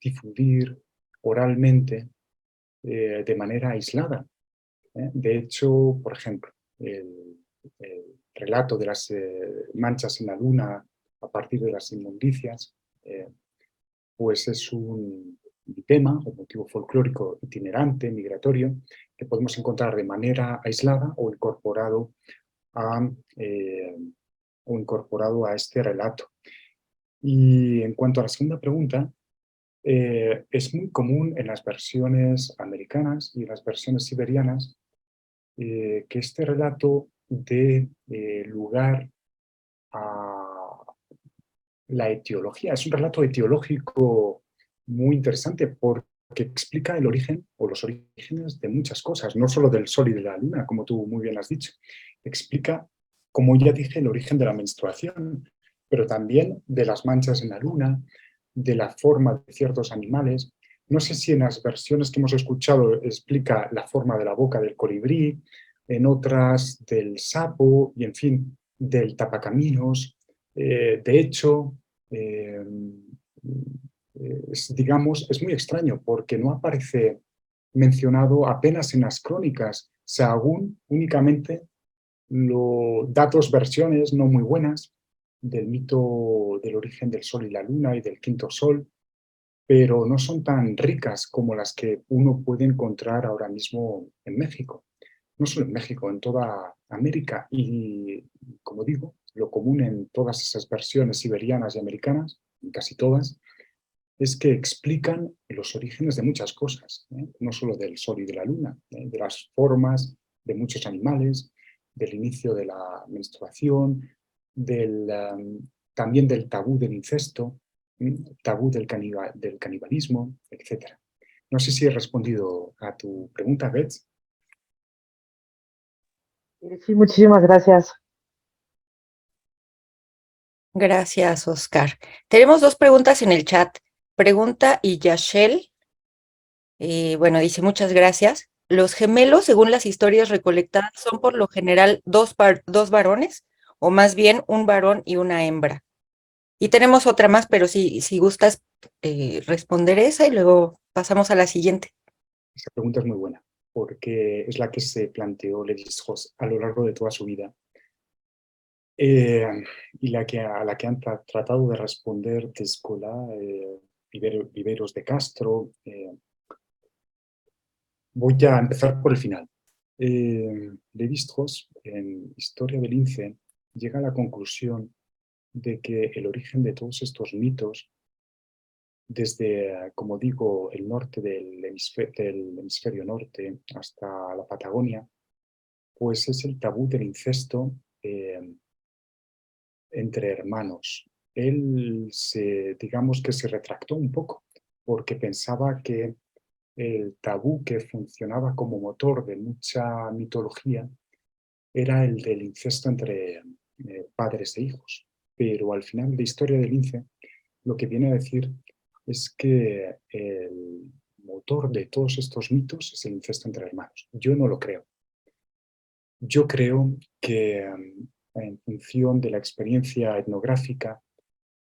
difundir oralmente de manera aislada. De hecho, por ejemplo, el relato de las manchas en la luna a partir de las inmundicias, pues es un tema o motivo folclórico itinerante, migratorio, que podemos encontrar de manera aislada a, eh, o incorporado a este relato. Y en cuanto a la segunda pregunta, es muy común en las versiones americanas y en las versiones siberianas que este relato dé lugar a la etiología. Es un relato etiológico muy interesante porque explica el origen o los orígenes de muchas cosas, no solo del sol y de la luna, como tú muy bien has dicho. Explica, como ya dije, el origen de la menstruación, pero también de las manchas en la luna, de la forma de ciertos animales. No sé si en las versiones que hemos escuchado explica la forma de la boca del colibrí, en otras del sapo y, en fin, del tapacaminos. De hecho, digamos, es muy extraño porque no aparece mencionado apenas en las crónicas. Sahagún únicamente da dos versiones no muy buenas del mito del origen del sol y la luna y del quinto sol, pero no son tan ricas como las que uno puede encontrar ahora mismo en México. No solo en México, en toda América. Y, como digo, lo común en todas esas versiones siberianas y americanas, en casi todas, es que explican los orígenes de muchas cosas, no solo del sol y de la luna, de las formas de muchos animales, del inicio de la menstruación, también del tabú del incesto, tabú del canibalismo, etc. No sé si he respondido a tu pregunta, Beth. Sí, muchísimas gracias. Gracias, Oscar. Tenemos dos preguntas en el chat. Pregunta Yashel. Bueno, dice muchas gracias. ¿Los gemelos, según las historias recolectadas, son por lo general dos varones o más bien un varón y una hembra? Y tenemos otra más, pero si gustas responder esa y luego pasamos a la siguiente. Esa pregunta es muy buena, porque es la que se planteó Lévi-Strauss a lo largo de toda su vida. Y a la que han tratado de responder Tescola, Viveros de Castro. Voy a empezar por el final. Lévi-Strauss, en Historia del Lince, llega a la conclusión de que el origen de todos estos mitos, desde, como digo, el norte del hemisferio norte hasta la Patagonia, pues es el tabú del incesto entre hermanos. Él digamos que se retractó un poco porque pensaba que el tabú que funcionaba como motor de mucha mitología era el del incesto entre padres e hijos. Pero al final de Historia del Lince lo que viene a decir es que el motor de todos estos mitos es el incesto entre hermanos. Yo no lo creo. Yo creo que en función de la experiencia etnográfica,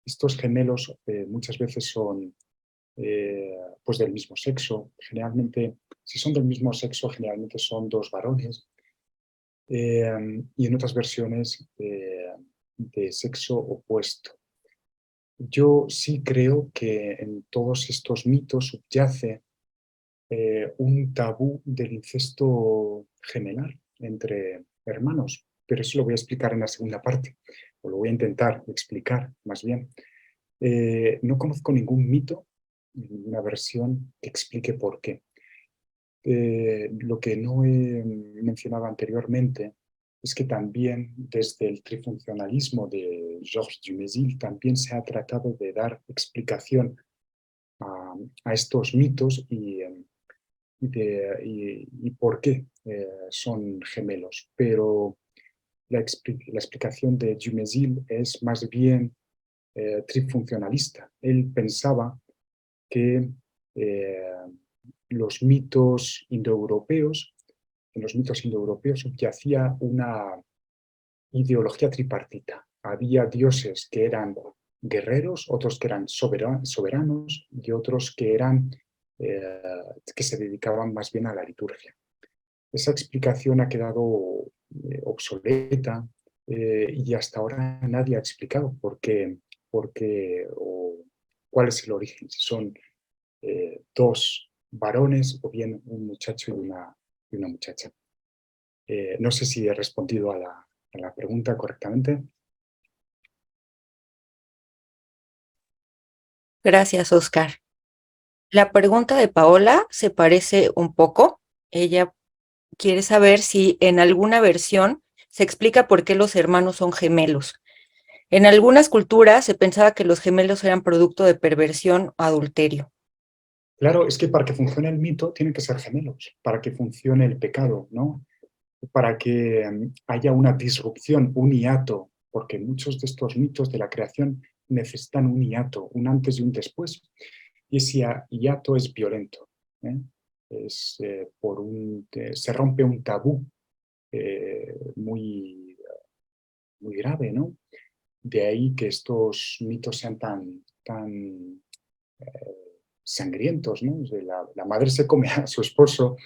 estos gemelos muchas veces son pues del mismo sexo. Generalmente, si son del mismo sexo, generalmente son dos varones. y en otras versiones de sexo opuesto. Yo sí creo que en todos estos mitos subyace un tabú del incesto gemelar entre hermanos, pero eso lo voy a explicar en la segunda parte, o lo voy a intentar explicar más bien. No conozco ningún mito, ninguna versión que explique por qué. Lo que no he mencionado anteriormente es que también desde el trifuncionalismo de Georges Dumézil también se ha tratado de dar explicación a estos mitos y por qué son gemelos. Pero la explicación de Dumézil es más bien trifuncionalista. Él pensaba que los mitos indoeuropeos, en los mitos indoeuropeos subyacía una ideología tripartita. Había dioses que eran guerreros, otros que eran soberanos y otros que que se dedicaban más bien a la liturgia. Esa explicación ha quedado obsoleta y hasta ahora nadie ha explicado por qué o cuál es el origen, si son dos varones o bien un muchacho y una muchacha. No sé si he respondido a la pregunta correctamente. Gracias, Oscar. La pregunta de Paola se parece un poco. Ella quiere saber si en alguna versión se explica por qué los hermanos son gemelos. En algunas culturas se pensaba que los gemelos eran producto de perversión o adulterio. Claro, es que para que funcione el mito tienen que ser gemelos, para que funcione el pecado, ¿no? Para que haya una disrupción, un hiato, porque muchos de estos mitos de la creación necesitan un hiato, un antes y un después. Y ese hiato es violento. ¿Eh? Se rompe un tabú muy, muy grave, ¿no? De ahí que estos mitos sean tan sangrientos, ¿no? O sea, la madre se come a su esposo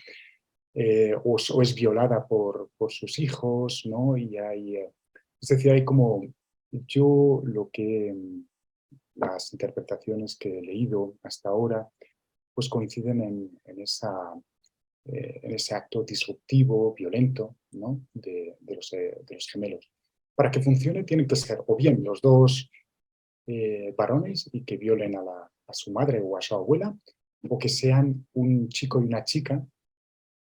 o es violada por sus hijos, ¿no? Y es decir, hay como yo las interpretaciones que he leído hasta ahora, pues coinciden en ese acto disruptivo, violento, ¿no? de los gemelos. Para que funcione tienen que ser o bien los dos varones y que violen a su madre o a su abuela, o que sean un chico y una chica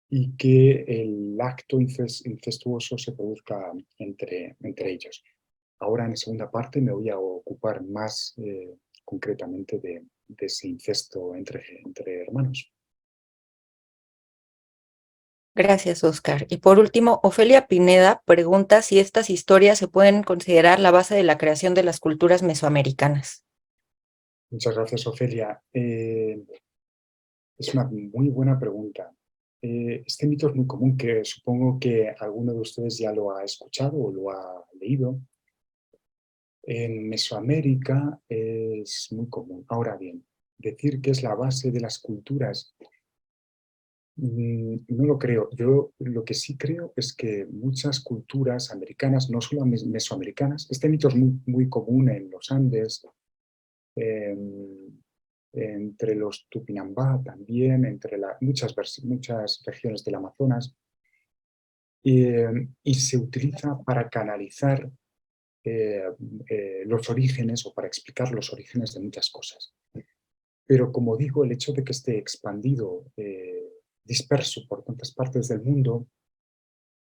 y que el acto incestuoso se produzca entre ellos. Ahora en la segunda parte me voy a ocupar más concretamente de ese incesto entre hermanos. Gracias, Oscar. Y por último, Ofelia Pineda pregunta si estas historias se pueden considerar la base de la creación de las culturas mesoamericanas. Muchas gracias, Ofelia. Es una muy buena pregunta. Este mito es muy común, que supongo que alguno de ustedes ya lo ha escuchado o lo ha leído. En Mesoamérica es muy común. Ahora bien, decir que es la base de las culturas, no lo creo. Yo lo que sí creo es que muchas culturas americanas, no solo mesoamericanas, este mito es muy común en los Andes, entre los Tupinambá también, entre muchas regiones del Amazonas, y se utiliza para canalizar los orígenes o para explicar los orígenes de muchas cosas. Pero como digo, el hecho de que esté expandido, disperso por tantas partes del mundo,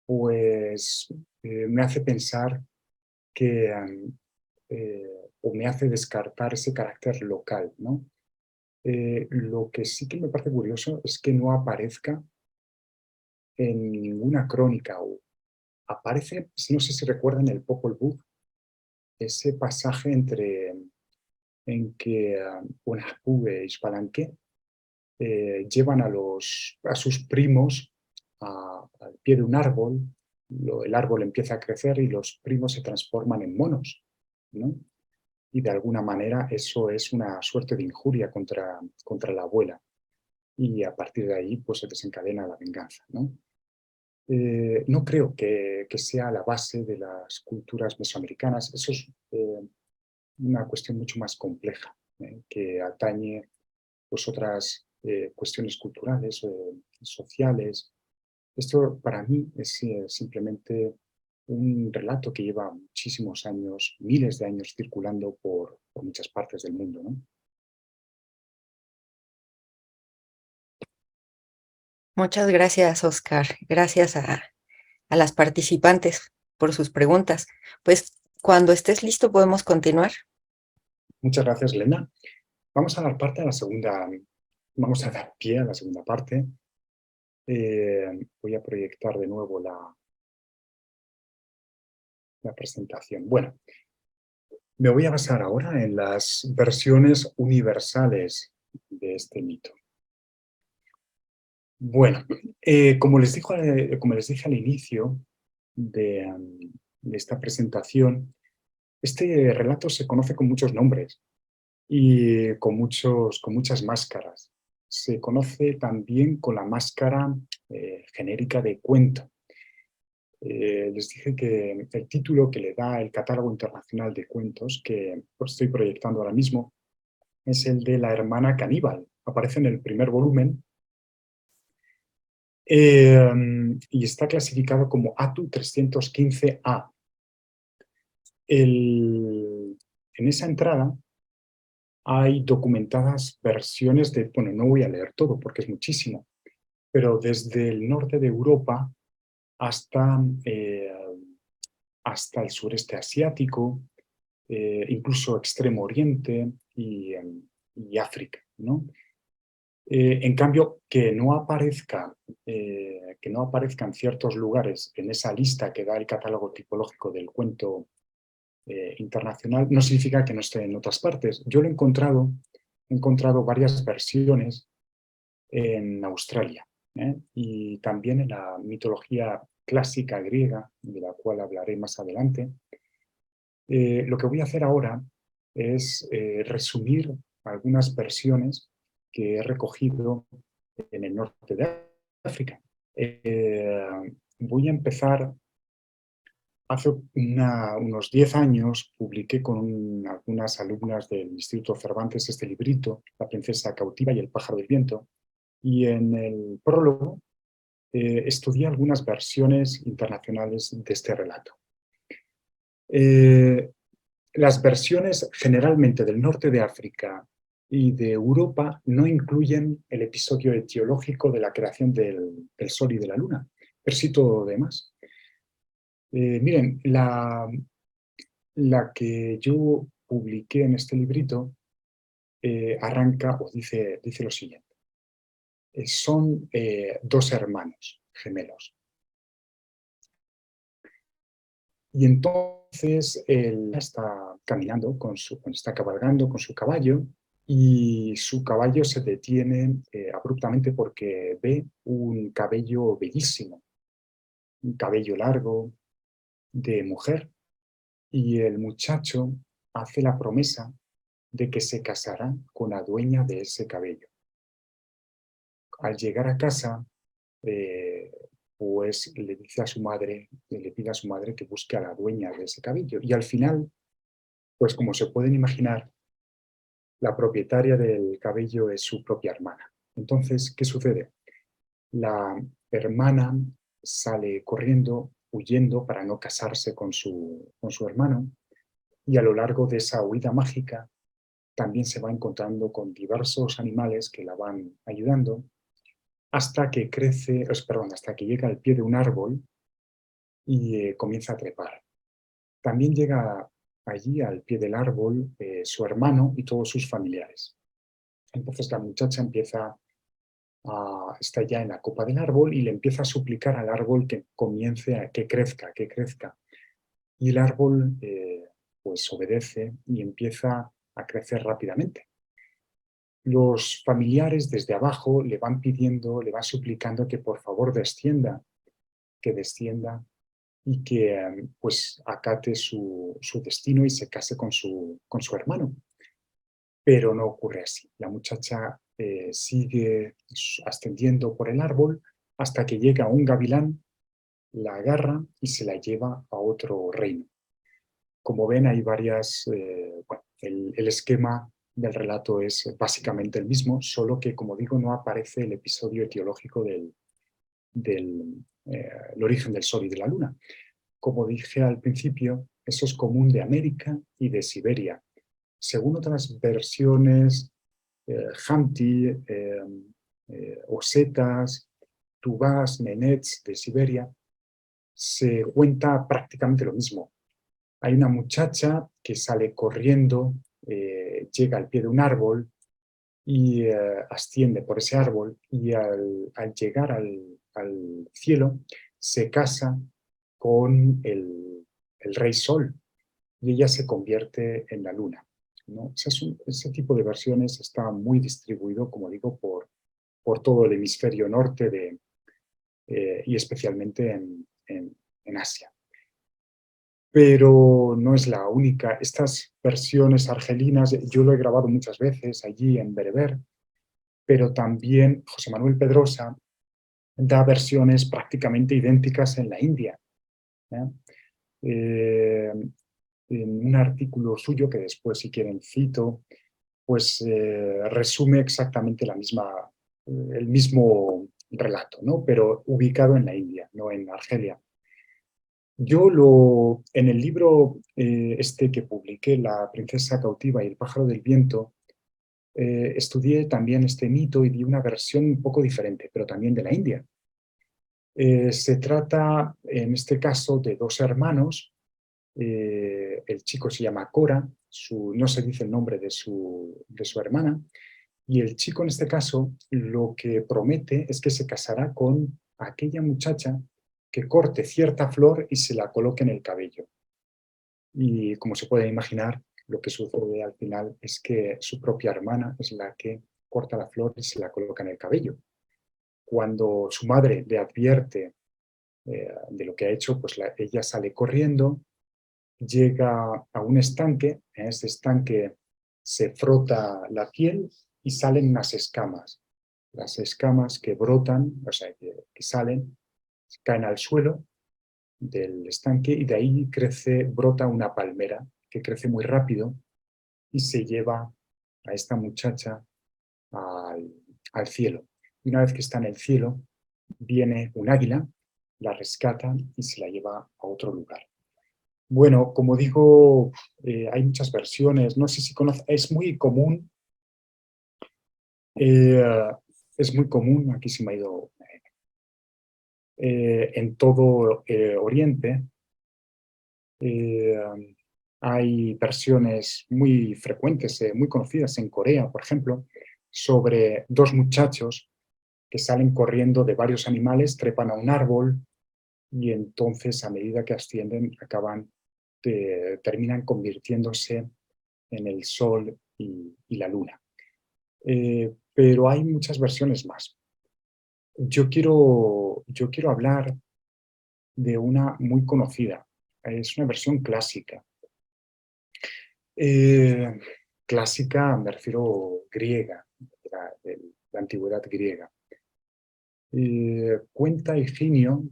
pues me hace pensar que, o me hace descartar ese carácter local, ¿no? Lo que sí que me parece curioso es que no aparezca en ninguna crónica, o aparece, no sé si recuerdan el Popol Vuh, ese pasaje en que Unaipú y Xbalanque llevan a sus primos al pie de un árbol, el árbol empieza a crecer y los primos se transforman en monos, ¿no? Y de alguna manera eso es una suerte de injuria contra la abuela. Y a partir de ahí pues se desencadena la venganza, ¿no? No creo que sea la base de las culturas mesoamericanas. Eso es una cuestión mucho más compleja, que atañe pues, otras cuestiones culturales, sociales. Esto para mí es simplemente un relato que lleva muchísimos años, miles de años circulando por muchas partes del mundo, ¿no? Muchas gracias, Oscar. Gracias a las participantes por sus preguntas. Pues cuando estés listo podemos continuar. Muchas gracias, Lena. Vamos a dar parte a la segunda, vamos a dar pie a la segunda parte. Voy a proyectar de nuevo la presentación. Bueno, me voy a basar ahora en las versiones universales de este mito. Bueno, como les dije al inicio de esta presentación, este relato se conoce con muchos nombres y con muchas máscaras. Se conoce también con la máscara genérica de cuento. Les dije que el título que le da el Catálogo Internacional de Cuentos, que estoy proyectando ahora mismo, es el de La hermana caníbal. Aparece en el primer volumen y está clasificado como ATU 315A. En esa entrada hay documentadas versiones de, bueno, no voy a leer todo porque es muchísimo, pero desde el norte de Europa hasta, hasta el sureste asiático, incluso Extremo Oriente y África, ¿no? En cambio, que no aparezca en ciertos lugares en esa lista que da el catálogo tipológico del cuento internacional no significa que no esté en otras partes. Yo he encontrado varias versiones en Australia y también en la mitología clásica griega, de la cual hablaré más adelante. Lo que voy a hacer ahora es resumir algunas versiones que he recogido en el norte de África. Voy a empezar. Hace unos 10 años publiqué con algunas alumnas del Instituto Cervantes este librito, La princesa cautiva y el pájaro del viento, y en el prólogo estudié algunas versiones internacionales de este relato. Las versiones generalmente del norte de África y de Europa no incluyen el episodio etiológico de la creación del Sol y de la Luna, pero sí todo lo demás. Miren, la que yo publiqué en este librito arranca o dice lo siguiente. Son dos hermanos gemelos. Y entonces él está caminando, está cabalgando con su caballo y su caballo se detiene abruptamente porque ve un cabello bellísimo, un cabello largo de mujer. Y el muchacho hace la promesa de que se casará con la dueña de ese cabello. Al llegar a casa, pues le dice a su madre, le pide a su madre que busque a la dueña de ese cabello. Y al final, pues como se pueden imaginar, la propietaria del cabello es su propia hermana. Entonces, ¿qué sucede? La hermana sale corriendo, huyendo para no casarse con su hermano, y a lo largo de esa huida mágica también se va encontrando con diversos animales que la van ayudando hasta que hasta que llega al pie de un árbol y comienza a trepar. También llega allí al pie del árbol su hermano y todos sus familiares. Entonces la muchacha está ya en la copa del árbol y le empieza a suplicar al árbol que comience que crezca. Y el árbol pues obedece y empieza a crecer rápidamente. Los familiares desde abajo le van pidiendo, le van suplicando que por favor descienda y que pues acate su destino y se case con su hermano. Pero no ocurre así. La muchacha sigue ascendiendo por el árbol hasta que llega un gavilán la agarra y se la lleva a otro reino. Como ven, hay varias, bueno, el esquema del relato es básicamente el mismo, solo que, como digo, no aparece el episodio etiológico del el origen del Sol y de la Luna. Como dije al principio, eso es común de América y de Siberia. Según otras versiones, Hamti, Osetas, Tuvás, Nenets de Siberia, se cuenta prácticamente lo mismo. Hay una muchacha que sale corriendo, llega al pie de un árbol y asciende por ese árbol y al llegar al cielo se casa con el rey Sol y ella se convierte en la luna, ¿no? Ese tipo de versiones está muy distribuido, como digo, por todo el hemisferio norte y especialmente en Asia. Pero no es la única. Estas versiones argelinas, yo lo he grabado muchas veces allí en Bereber, pero también José Manuel Pedrosa da versiones prácticamente idénticas en la India. En un artículo suyo, que después si quieren cito, pues resume exactamente el mismo relato, ¿no? Pero ubicado en la India, no en Argelia. Yo en el libro este que publiqué, La princesa cautiva y el pájaro del viento, estudié también este mito y di una versión un poco diferente, pero también de la India. Se trata, en este caso, de dos hermanos. El chico se llama Cora, no se dice el nombre de su hermana, y el chico en este caso lo que promete es que se casará con aquella muchacha que corte cierta flor y se la coloque en el cabello. Y como se puede imaginar, lo que sucede al final es que su propia hermana es la que corta la flor y se la coloca en el cabello. Cuando su madre le advierte de lo que ha hecho, pues ella sale corriendo, llega a un estanque, en ese estanque se frota la piel y salen unas escamas. Las escamas que brotan, o sea, que salen, caen al suelo del estanque y de ahí brota una palmera que crece muy rápido y se lleva a esta muchacha al cielo. Y una vez que está en el cielo, viene un águila, la rescata y se la lleva a otro lugar. Bueno, como digo, hay muchas versiones, no sé si conoce, es muy común, aquí se me ha ido, en todo Oriente. Hay versiones muy frecuentes, muy conocidas en Corea, por ejemplo, sobre dos muchachos que salen corriendo de varios animales, trepan a un árbol y entonces a medida que ascienden terminan convirtiéndose en el sol y la luna. Pero hay muchas versiones más. Yo quiero hablar de una muy conocida. Es una versión clásica. Clásica, me refiero griega, de la antigüedad griega. Cuenta Higinio,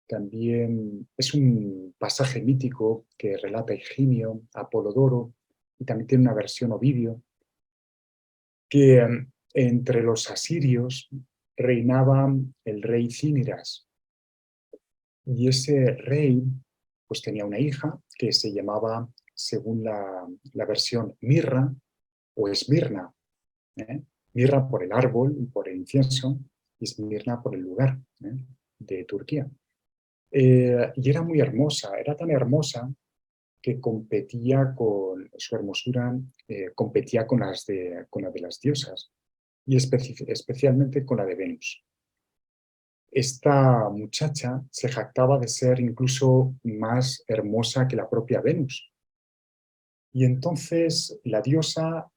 también es un pasaje mítico que relata Higinio, Apolodoro, y también tiene una versión Ovidio, que entre los asirios reinaba el rey Cíniras. Y ese rey pues tenía una hija que se llamaba, según la versión, Mirra o Esmirna. Mirra por el árbol y por el incienso, y Esmirna por el lugar de Turquía. Y era muy hermosa, era tan hermosa que competía con su hermosura, competía con la de las diosas, y especialmente con la de Venus. Esta muchacha se jactaba de ser incluso más hermosa que la propia Venus. Y entonces la diosa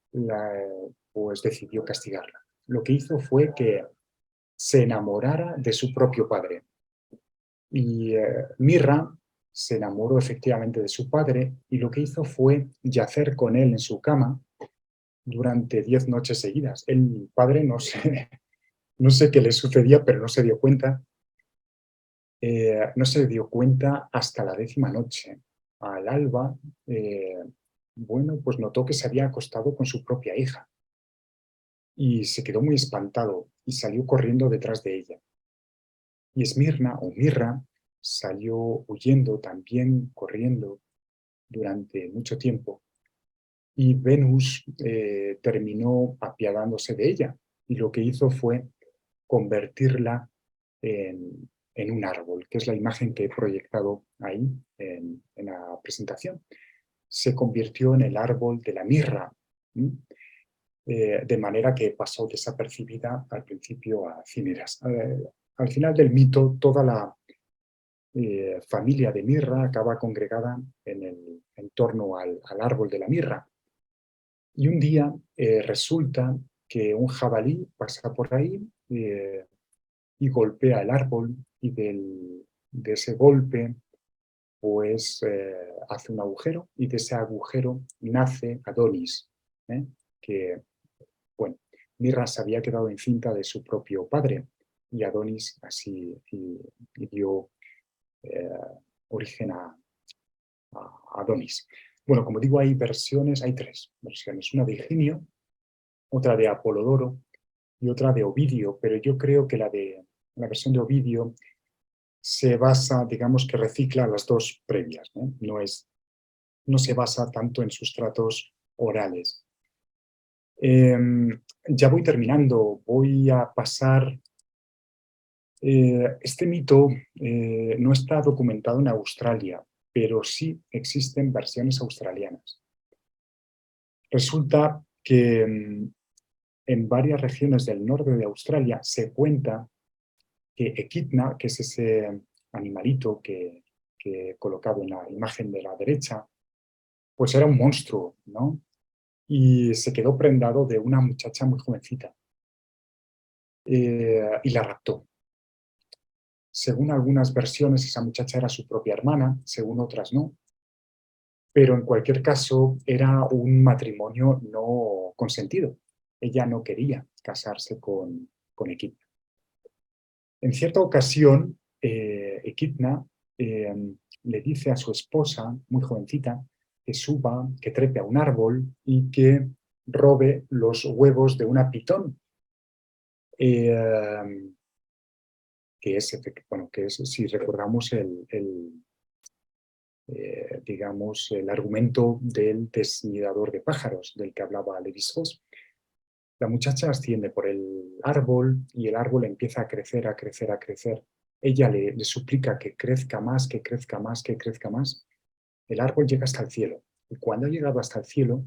pues decidió castigarla. Lo que hizo fue que se enamorara de su propio padre. Y Mirra se enamoró efectivamente de su padre y lo que hizo fue yacer con él en su cama durante 10 noches seguidas. El padre no sé qué le sucedía, pero no se dio cuenta. no se dio cuenta hasta la 10ª noche. Al alba, bueno, pues notó que se había acostado con su propia hija y se quedó muy espantado y salió corriendo detrás de ella. Y Esmirna o Mirra salió huyendo también, corriendo durante mucho tiempo. Y Venus terminó apiadándose de ella y lo que hizo fue convertirla en un árbol, que es la imagen que he proyectado ahí en la presentación. Se convirtió en el árbol de la mirra, de manera que pasó desapercibida al principio a Cineras. Al final del mito, toda la familia de mirra acaba congregada en torno al árbol de la mirra. Y un día resulta que un jabalí pasa por ahí y golpea el árbol y de ese golpe pues hace un agujero y de ese agujero nace Adonis, que, bueno, Mirra se había quedado encinta de su propio padre y Adonis así y dio origen a Adonis. Bueno, como digo, hay versiones, hay 3 versiones, una de Higinio, otra de Apolodoro y otra de Ovidio, pero yo creo que la versión de Ovidio se basa, digamos que recicla las 2 previas, no se basa tanto en sustratos orales. Ya voy terminando, voy a pasar. Este mito no está documentado en Australia, pero sí existen versiones australianas. Resulta que en varias regiones del norte de Australia se cuenta que Equidna, que es ese animalito que he colocado en la imagen de la derecha, pues era un monstruo, ¿no? Y se quedó prendado de una muchacha muy jovencita y la raptó. Según algunas versiones, esa muchacha era su propia hermana, según otras no. Pero en cualquier caso era un matrimonio no consentido. Ella no quería casarse con Equidna. En cierta ocasión, Equidna le dice a su esposa, muy jovencita, que suba, que trepe a un árbol y que robe los huevos de una pitón. Que es, si recordamos digamos, el argumento del desnidador de pájaros del que hablaba Lévi-Strauss. La muchacha asciende por el árbol y el árbol empieza a crecer, a crecer, a crecer. Ella le suplica que crezca más, que crezca más, que crezca más. El árbol llega hasta el cielo y cuando ha llegado hasta el cielo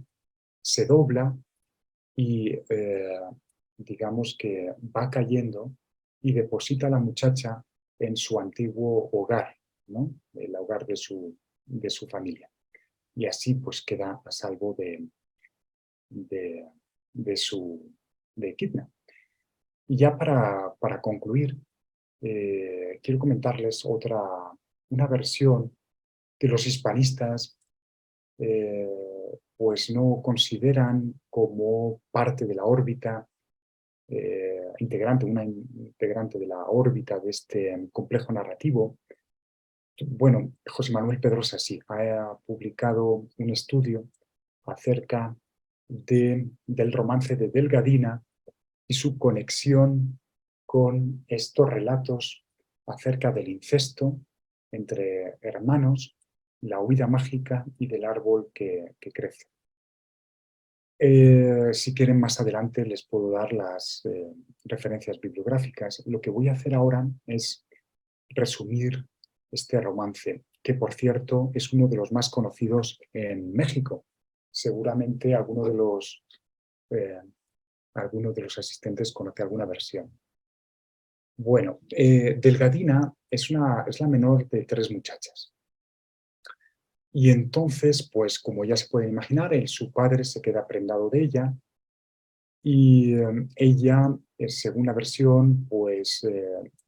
se dobla y digamos que va cayendo y deposita a la muchacha en su antiguo hogar, ¿no? El hogar de su familia. Y así pues queda a salvo de Equidna. Y ya para concluir, quiero comentarles una versión que los hispanistas pues no consideran como parte de la órbita una integrante de la órbita de este complejo narrativo. Bueno, José Manuel Pedrosa sí ha publicado un estudio acerca del romance de Delgadina y su conexión con estos relatos acerca del incesto entre hermanos, la huida mágica y del árbol que crece. Si quieren, más adelante les puedo dar las referencias bibliográficas. Lo que voy a hacer ahora es resumir este romance, que por cierto es uno de los más conocidos en México. Seguramente alguno de los asistentes conoce alguna versión. Bueno, Delgadina es la menor de 3 muchachas. Y entonces, pues como ya se pueden imaginar, su padre se queda prendado de ella y ella, según la versión, pues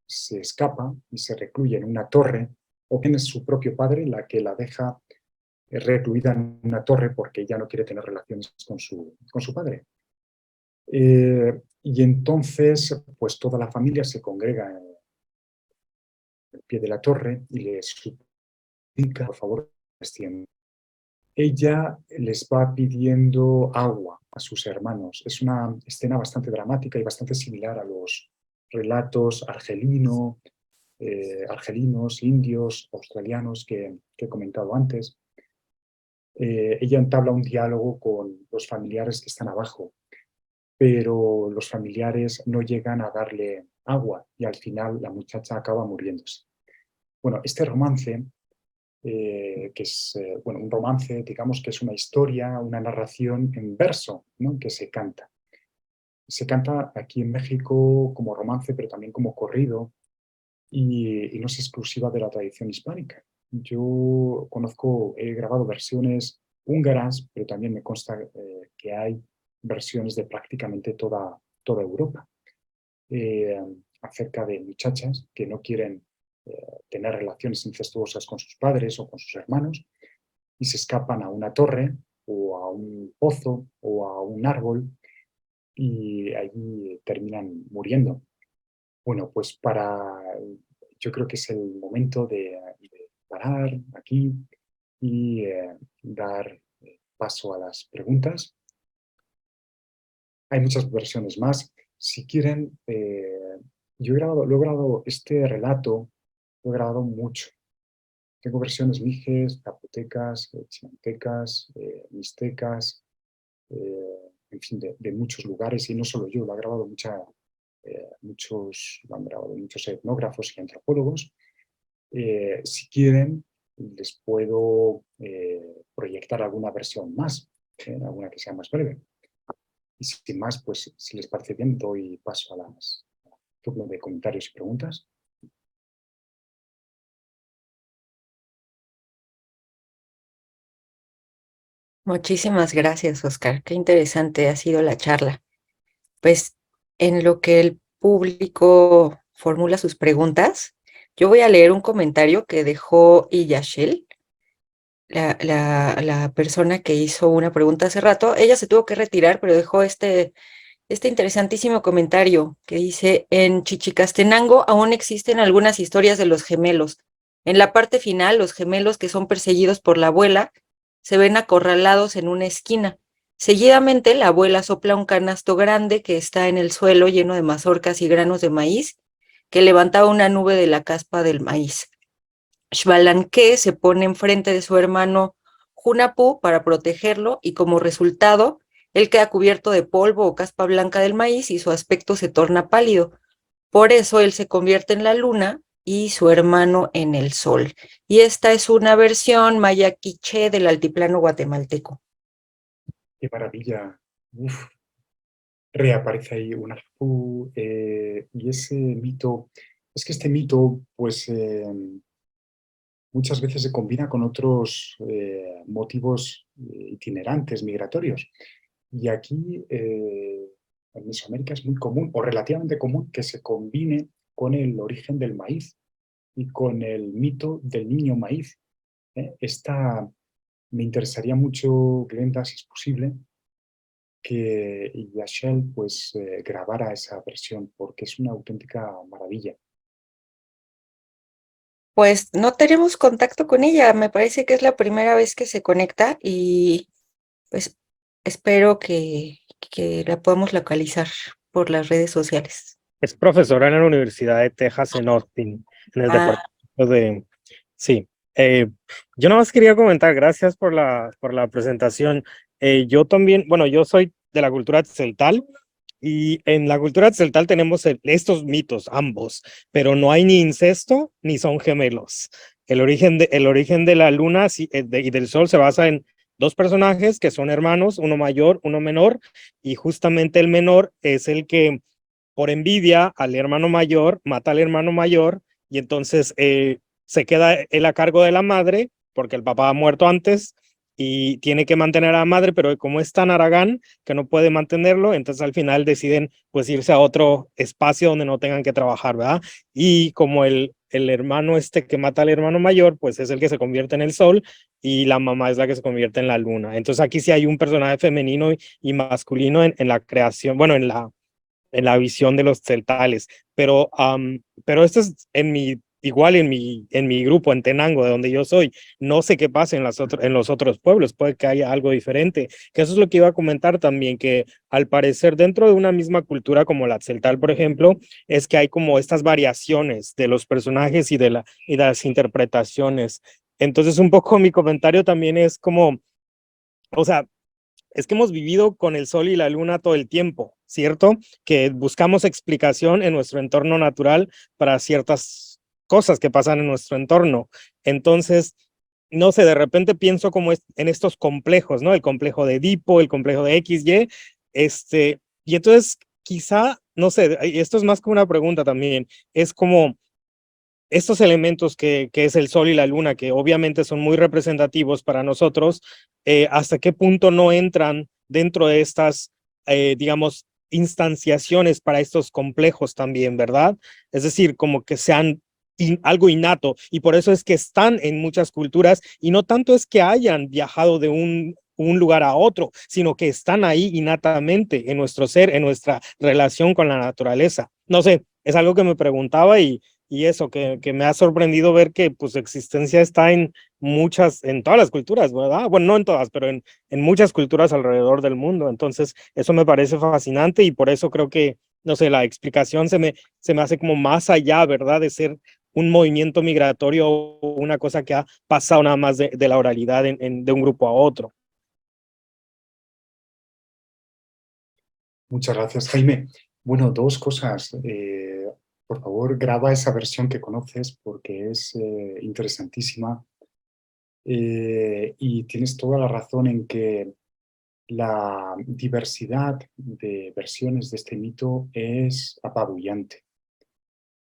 se escapa y se recluye en una torre, o bien es su propio padre la que la deja recluida en una torre porque ella no quiere tener relaciones con su padre. Y entonces, pues toda la familia se congrega al pie de la torre y les suplica, por favor, desciendan. Ella les va pidiendo agua a sus hermanos. Es una escena bastante dramática y bastante similar a los relatos argelinos, indios, australianos que he comentado antes. Ella entabla un diálogo con los familiares que están abajo, pero los familiares no llegan a darle agua y al final la muchacha acaba muriéndose. Bueno, este romance, que es un romance, digamos que es una historia, una narración en verso, ¿no?, que se canta. Se canta aquí en México como romance, pero también como corrido, y no es exclusiva de la tradición hispánica. Yo he grabado versiones húngaras, pero también me consta que hay versiones de prácticamente toda Europa, acerca de muchachas que no quieren tener relaciones incestuosas con sus padres o con sus hermanos y se escapan a una torre o a un pozo o a un árbol y allí terminan muriendo. Bueno, pues yo creo que es el momento de parar aquí y dar paso a las preguntas. Hay muchas versiones más. Si quieren, yo he grabado este relato, lo he grabado mucho. Tengo versiones mijes, zapotecas, chinantecas, mixtecas, en fin, de muchos lugares, y no solo yo, lo ha grabado lo han grabado muchos etnógrafos y antropólogos. Si quieren, les puedo proyectar alguna versión más, alguna que sea más breve. Y sin más, pues si les parece bien, doy paso al turno de comentarios y preguntas. Muchísimas gracias, Oscar. Qué interesante ha sido la charla. Pues en lo que el público formula sus preguntas, yo voy a leer un comentario que dejó Iyashel, la persona que hizo una pregunta hace rato. Ella se tuvo que retirar, pero dejó este interesantísimo comentario que dice: en Chichicastenango aún existen algunas historias de los gemelos. En la parte final, los gemelos que son perseguidos por la abuela se ven acorralados en una esquina. Seguidamente, la abuela sopla un canasto grande que está en el suelo lleno de mazorcas y granos de maíz que levantaba una nube de la caspa del maíz. Xbalanque se pone enfrente de su hermano Hunapú para protegerlo y como resultado, él queda cubierto de polvo o caspa blanca del maíz y su aspecto se torna pálido. Por eso él se convierte en la luna y su hermano en el sol. Y esta es una versión maya quiché del altiplano guatemalteco. ¡Qué maravilla! Uf, reaparece ahí Hunahpu y ese mito. Es que este mito, pues muchas veces se combina con otros motivos itinerantes, migratorios. Y aquí, en Mesoamérica, es muy común, o relativamente común, que se combine con el origen del maíz y con el mito del niño maíz. Me interesaría mucho, Glenda, si es posible, que Yashel pues, grabara esa versión, porque es una auténtica maravilla. Pues no tenemos contacto con ella, me parece que es la primera vez que se conecta y pues espero que la podamos localizar por las redes sociales. Es profesora en la Universidad de Texas en Austin, en el departamento de... Sí. Yo nada más quería comentar, gracias por la presentación. Yo también, bueno, yo soy de la cultura tzeltal y en la cultura tzeltal tenemos estos mitos, ambos, pero no hay ni incesto ni son gemelos. El origen de la luna y del sol se basa en dos personajes que son hermanos, uno mayor, uno menor, y justamente el menor es el que por envidia al hermano mayor mata al hermano mayor y entonces se queda él a cargo de la madre porque el papá ha muerto antes y tiene que mantener a la madre, pero como es tan haragán que no puede mantenerlo, entonces al final deciden pues irse a otro espacio donde no tengan que trabajar, ¿verdad? Y como el hermano que mata al hermano mayor, pues es el que se convierte en el sol y la mamá es la que se convierte en la luna. Entonces aquí sí hay un personaje femenino y masculino en la creación, bueno, en la visión de los celtales, pero esto es en mi igual en mi grupo, en Tenango, de donde yo soy, no sé qué pasa en los otros pueblos, puede que haya algo diferente, que eso es lo que iba a comentar también, que al parecer dentro de una misma cultura como la tzeltal, por ejemplo, es que hay como estas variaciones de los personajes y de las interpretaciones. Entonces un poco mi comentario también es como, o sea, es que hemos vivido con el sol y la luna todo el tiempo, ¿cierto? Que buscamos explicación en nuestro entorno natural para ciertas cosas que pasan en nuestro entorno. Entonces, no sé, de repente pienso como en estos complejos, ¿no? El complejo de Edipo, el complejo de XY, y entonces quizá, no sé, esto es más como una pregunta también, es como estos elementos que es el sol y la luna, que obviamente son muy representativos para nosotros, hasta qué punto no entran dentro de estas, digamos, instanciaciones para estos complejos también, ¿verdad? Es decir, como que sean algo innato, y por eso es que están en muchas culturas, y no tanto es que hayan viajado de un lugar a otro, sino que están ahí innatamente en nuestro ser, en nuestra relación con la naturaleza. No sé, es algo que me preguntaba y eso, que me ha sorprendido ver que pues su existencia está en en todas las culturas, ¿verdad? Bueno, no en todas, pero en muchas culturas alrededor del mundo. Entonces, eso me parece fascinante y por eso creo que, no sé, la explicación se me hace como más allá, ¿verdad? De ser un movimiento migratorio o una cosa que ha pasado nada más de la oralidad de un grupo a otro. Muchas gracias, Jaime. Bueno, dos cosas. Por favor, graba esa versión que conoces porque es interesantísima. Y tienes toda la razón en que la diversidad de versiones de este mito es apabullante.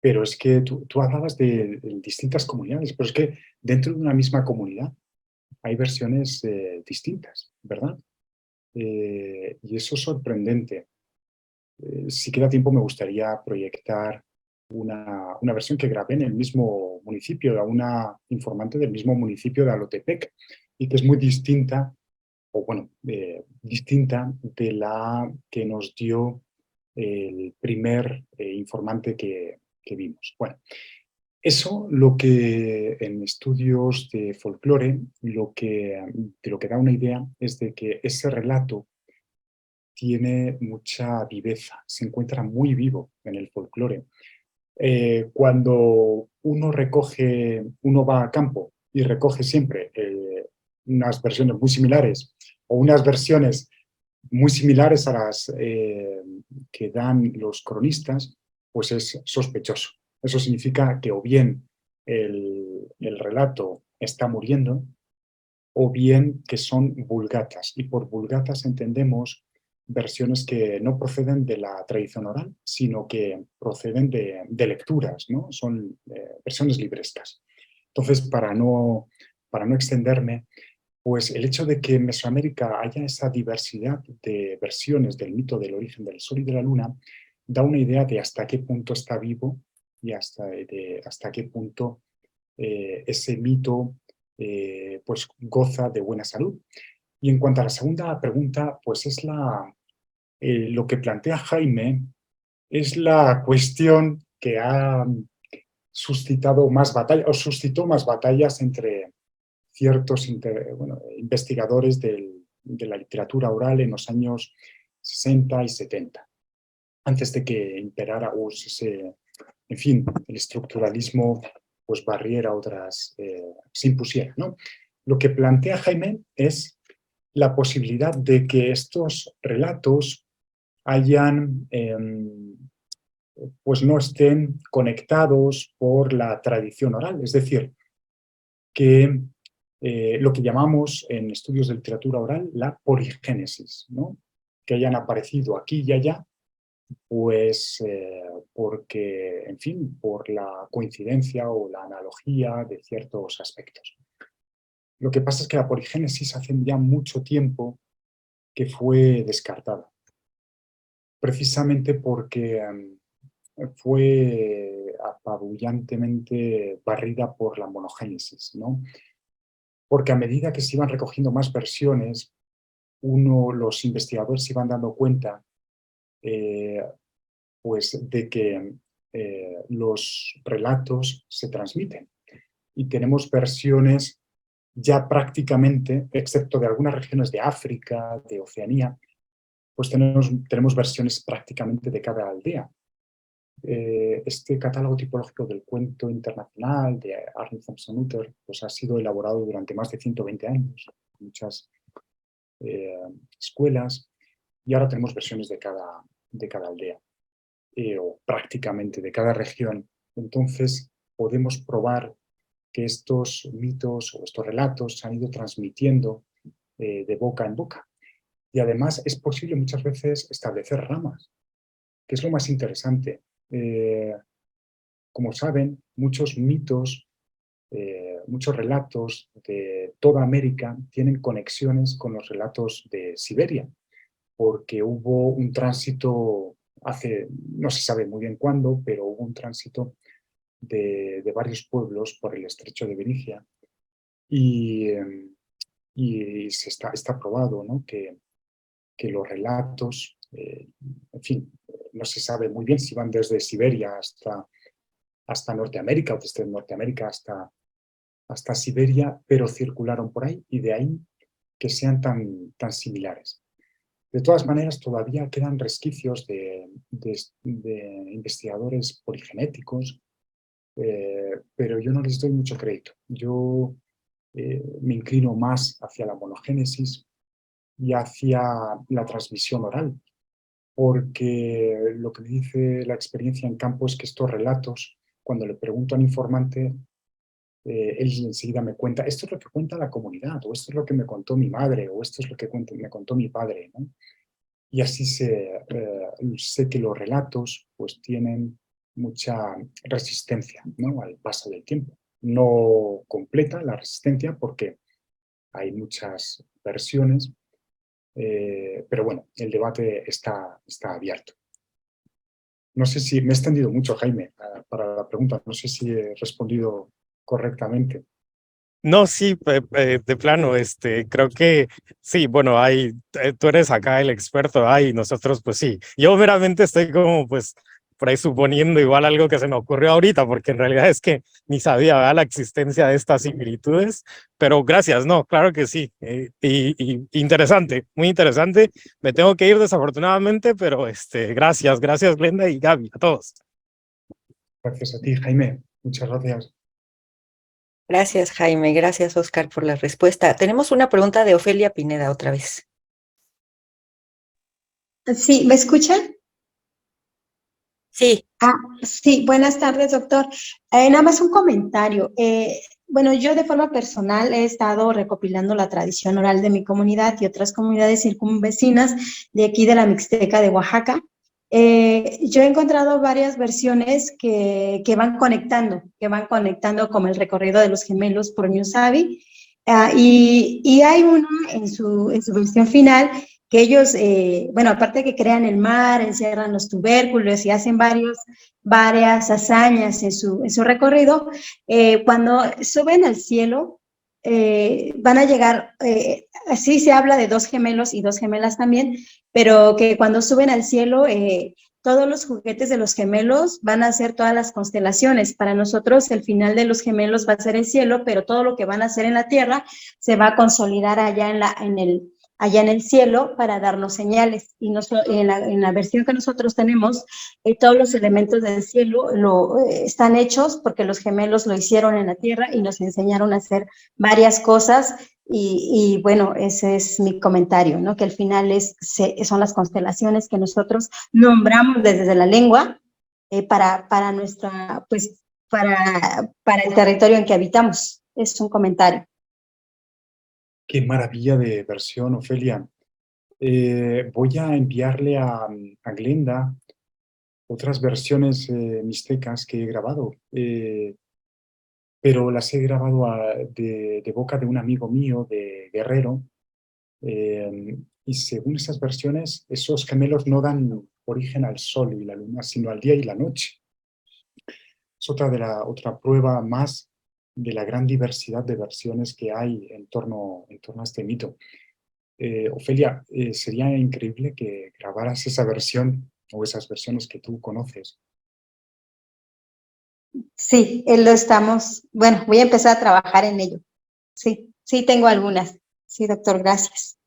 Pero es que tú hablabas de distintas comunidades, pero es que dentro de una misma comunidad hay versiones distintas, ¿verdad? Y eso es sorprendente. Si queda tiempo, me gustaría proyectar una versión que grabé en el mismo municipio, a una informante del mismo municipio de Alotepec, y que es muy distinta, o bueno, distinta de la que nos dio el primer informante que vimos. Bueno, eso lo que en estudios de folclore, de lo que da una idea es de que ese relato tiene mucha viveza, se encuentra muy vivo en el folclore. Cuando uno va a campo y recoge siempre unas versiones muy similares o unas versiones muy similares a las que dan los cronistas, pues es sospechoso. Eso significa que o bien el relato está muriendo o bien que son vulgatas. Y por vulgatas entendemos versiones que no proceden de la tradición oral, sino que proceden de lecturas, ¿no? Son versiones librescas. Entonces, para no extenderme, pues el hecho de que en Mesoamérica haya esa diversidad de versiones del mito del origen del Sol y de la Luna da una idea de hasta qué punto está vivo y hasta qué punto ese mito pues goza de buena salud. Y en cuanto a la segunda pregunta, pues es lo que plantea Jaime, es la cuestión que ha suscitado más batallas, o suscitó más batallas entre ciertos investigadores de la literatura oral en los años 60 y 70, antes de que imperara en fin, el estructuralismo pues barriera otras, se impusiera, ¿no? Lo que plantea Jaime es la posibilidad de que estos relatos pues no estén conectados por la tradición oral, es decir, que lo que llamamos en estudios de literatura oral la poligénesis, ¿no? Que hayan aparecido aquí y allá, pues porque, en fin, por la coincidencia o la analogía de ciertos aspectos. Lo que pasa es que la poligénesis hace ya mucho tiempo que fue descartada, precisamente porque fue apabullantemente barrida por la monogénesis, ¿no? Porque a medida que se iban recogiendo más versiones, los investigadores se iban dando cuenta pues de que los relatos se transmiten. Y tenemos versiones ya prácticamente, excepto de algunas regiones de África, de Oceanía, pues tenemos versiones prácticamente de cada aldea. Este catálogo tipológico del cuento internacional de Arne Thompson-Utter pues ha sido elaborado durante más de 120 años, muchas escuelas, y ahora tenemos versiones de cada aldea, o prácticamente de cada región. Entonces podemos probar que estos mitos o estos relatos se han ido transmitiendo de boca en boca. Y además es posible muchas veces establecer ramas, que es lo más interesante. Como saben, muchos mitos, muchos relatos de toda América tienen conexiones con los relatos de Siberia, porque hubo un tránsito no se sabe muy bien cuándo, pero hubo un tránsito de varios pueblos por el estrecho de Beringia y está probado, ¿no? que los relatos, en fin, no se sabe muy bien si van desde Siberia hasta Norteamérica o desde Norteamérica hasta Siberia, pero circularon por ahí y de ahí que sean tan similares. De todas maneras, todavía quedan resquicios de investigadores poligenéticos, pero yo no les doy mucho crédito. Yo me inclino más hacia la monogénesis y hacia la transmisión oral, porque lo que me dice la experiencia en campo es que estos relatos, cuando le pregunto a un informante, él enseguida me cuenta, esto es lo que cuenta la comunidad, o esto es lo que me contó mi madre, o esto es lo que me contó mi padre, ¿no? Y así sé que los relatos pues, tienen mucha resistencia, ¿no? Al paso del tiempo. No completa la resistencia porque hay muchas versiones, pero bueno, el debate está abierto. No sé si me he extendido mucho, Jaime, para la pregunta. No sé si he respondido correctamente. No, sí, de plano, creo que sí, bueno, tú eres acá el experto, nosotros pues sí. Yo meramente estoy como pues por ahí suponiendo igual algo que se me ocurrió ahorita, porque en realidad es que ni sabía, ¿verdad?, la existencia de estas similitudes, pero gracias, no, claro que sí, y interesante, muy interesante. Me tengo que ir desafortunadamente, pero gracias, Glenda y Gaby, a todos. Gracias a ti, Jaime. Muchas gracias. Gracias, Jaime. Gracias, Oscar, por la respuesta. Tenemos una pregunta de Ofelia Pineda otra vez. Sí, ¿me escuchan? Sí. Sí, buenas tardes, doctor. Nada más un comentario. Bueno, yo de forma personal he estado recopilando la tradición oral de mi comunidad y otras comunidades circunvecinas de aquí de la Mixteca de Oaxaca. Yo he encontrado varias versiones que van conectando como el recorrido de los gemelos por Ñusabi. Y hay una en su versión final que ellos, bueno, aparte de que crean el mar, encierran los tubérculos y hacen varias hazañas en su recorrido, cuando suben al cielo, van a llegar, así se habla de dos gemelos y dos gemelas también, pero que cuando suben al cielo, todos los juguetes de los gemelos van a ser todas las constelaciones. Para nosotros el final de los gemelos va a ser el cielo, pero todo lo que van a hacer en la tierra se va a consolidar allá en el cielo para darnos señales. Y en la versión que nosotros tenemos, todos los elementos del cielo están hechos porque los gemelos lo hicieron en la tierra y nos enseñaron a hacer varias cosas. Y bueno, ese es mi comentario, ¿no? Que al final son las constelaciones que nosotros nombramos desde la lengua para nuestra, pues, para el territorio en que habitamos. Es un comentario. Qué maravilla de versión, Ofelia. Voy a enviarle a Glenda otras versiones mixtecas que he grabado, pero las he grabado de boca de un amigo mío de Guerrero, y según esas versiones, esos gemelos no dan origen al sol y la luna, sino al día y la noche. Es otra prueba más de la gran diversidad de versiones que hay en torno a este mito. Ofelia, sería increíble que grabaras esa versión o esas versiones que tú conoces Sí, lo estamos, bueno, voy a empezar a trabajar en ello. Sí, sí tengo algunas. Sí, doctor, gracias.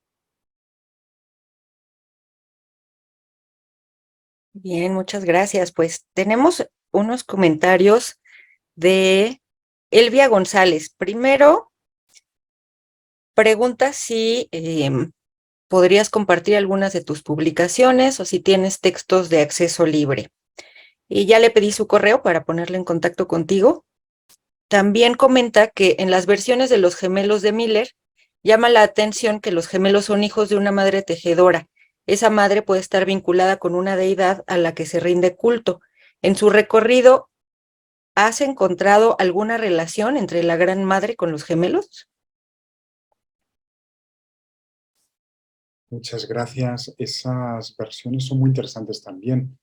Bien, muchas gracias. Pues tenemos unos comentarios de Elvia González. Primero, pregunta si podrías compartir algunas de tus publicaciones o si tienes textos de acceso libre. Y ya le pedí su correo para ponerle en contacto contigo. También comenta que en las versiones de los gemelos de Miller llama la atención que los gemelos son hijos de una madre tejedora. Esa madre puede estar vinculada con una deidad a la que se rinde culto. En su recorrido, ¿has encontrado alguna relación entre la gran madre con los gemelos? Muchas gracias. Esas versiones son muy interesantes también.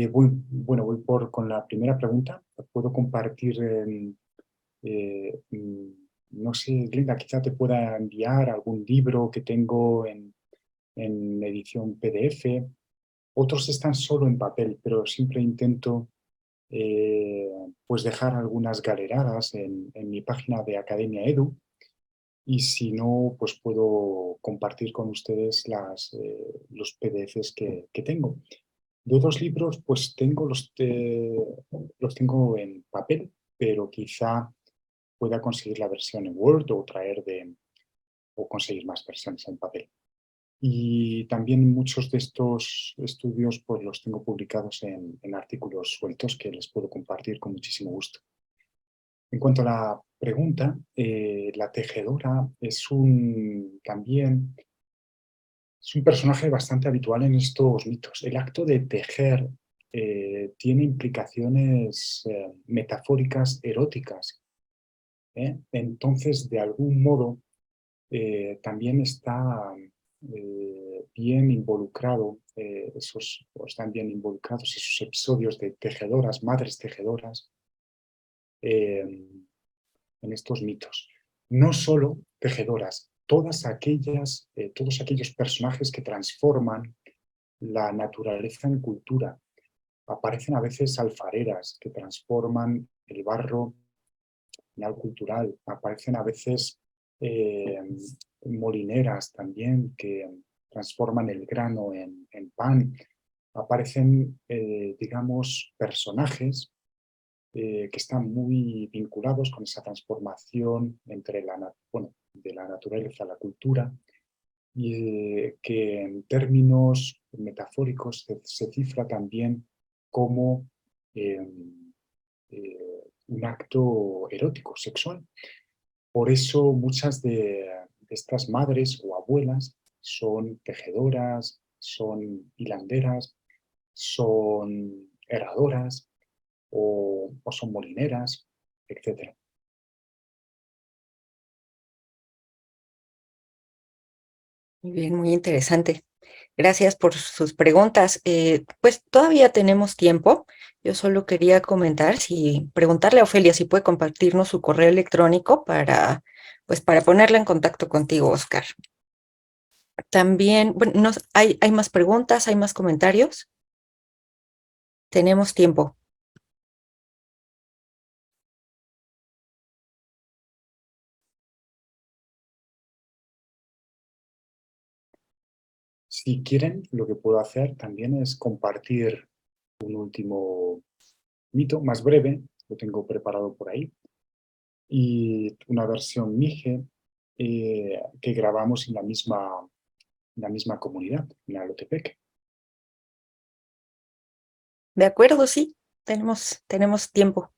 Voy con la primera pregunta. ¿Puedo compartir? No sé, Glenda, quizá te pueda enviar algún libro que tengo en edición PDF. Otros están solo en papel, pero siempre intento pues dejar algunas galeradas en mi página de Academia Edu. Y si no, pues puedo compartir con ustedes los PDFs que tengo. De otros libros, pues los tengo en papel, pero quizá pueda conseguir la versión en Word o conseguir más versiones en papel. Y también muchos de estos estudios pues los tengo publicados en artículos sueltos que les puedo compartir con muchísimo gusto. En cuanto a la pregunta, la tejedora también es un personaje bastante habitual en estos mitos. El acto de tejer tiene implicaciones metafóricas eróticas, ¿eh? Entonces, de algún modo, también está bien involucrado, están bien involucrados esos episodios de tejedoras, madres tejedoras, en estos mitos. No solo tejedoras, todos aquellos personajes que transforman la naturaleza en cultura. Aparecen a veces alfareras que transforman el barro en algo cultural. Aparecen a veces molineras también que transforman el grano en pan. Aparecen, digamos, personajes que están muy vinculados con esa transformación de la naturaleza a la cultura y que en términos metafóricos se cifra también como eh, un acto erótico, sexual. Por eso muchas de estas madres o abuelas son tejedoras, son hilanderas, son herradoras o son molineras, etc. Muy bien, muy interesante. Gracias por sus preguntas. Pues todavía tenemos tiempo. Yo solo quería preguntarle a Ofelia si puede compartirnos su correo electrónico para ponerla en contacto contigo, Oscar. También, bueno, ¿hay más preguntas? ¿Hay más comentarios? Tenemos tiempo. Si quieren, lo que puedo hacer también es compartir un último mito, más breve, lo tengo preparado por ahí, y una versión Mije que grabamos en la misma comunidad, en Alotepec. De acuerdo, sí, tenemos tiempo.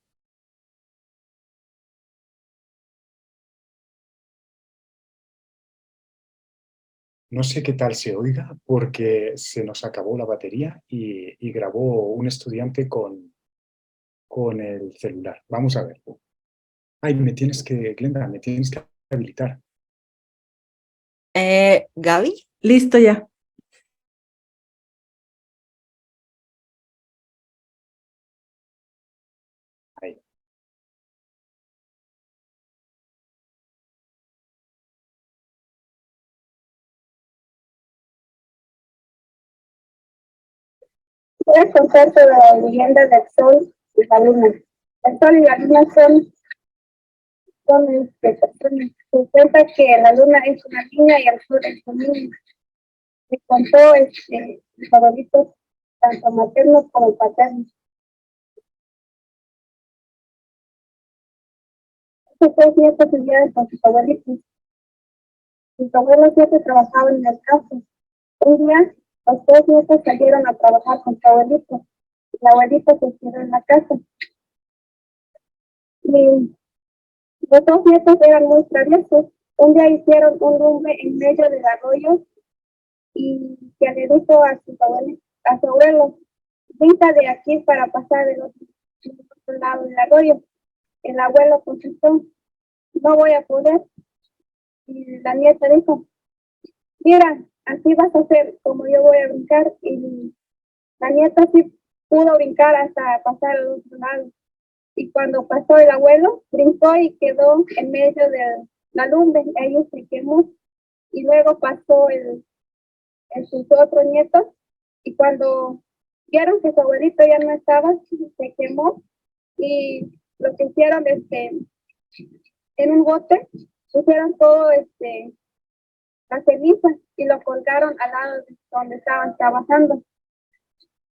No sé qué tal se oiga porque se nos acabó la batería y grabó un estudiante con el celular. Vamos a ver. Ay, Glenda, me tienes que habilitar. ¿Gaby? Listo ya. Ahí. Puedes contar sobre la leyenda del sol y la luna. El sol y la luna son personas. Se cuenta que la luna es una niña y el sol es un niño. Me contó mis favoritos, tanto maternos como paternos. Estos 2 nietos vivían con sus abuelitos. Sus abuelos siempre trabajaban en el campo. Un día, los 2 nietos salieron a trabajar con su abuelito. La abuelita se quedó en la casa. Y los 2 nietos eran muy traviesos. Un día hicieron un rumbe en medio del arroyo y que le dijo a su abuelo, brinca de aquí para pasar del otro lado del arroyo. El abuelo contestó, no voy a poder. Y la nieta dijo, mira, así vas a hacer como yo voy a brincar. Y la nieta sí pudo brincar hasta pasar al otro lado. Y cuando pasó el abuelo, brincó y quedó en medio de la lumbre. Ahí se quemó. Y luego pasó sus otros nietos. Y cuando vieron que su abuelito ya no estaba, se quemó. Y lo que hicieron en un bote, pusieron todo las cenizas y lo colgaron al lado de donde estaban trabajando.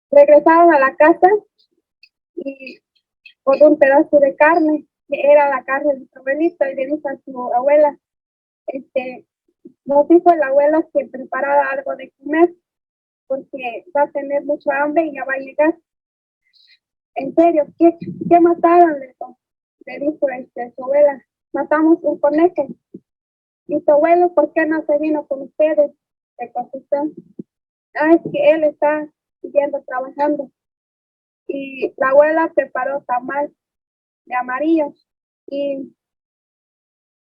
Regresaron a la casa y con un pedazo de carne, que era la carne de su abuelito, y le dijo a su abuela, nos dijo el abuelo que preparara algo de comer, porque va a tener mucho hambre y ya va a llegar. En serio, ¿qué mataron? Le dijo su abuela, matamos un conejo. Y su abuelo, ¿por qué no se vino con ustedes? Le contestó, es que él está siguiendo trabajando. Y la abuela preparó tamal de amarillo. Y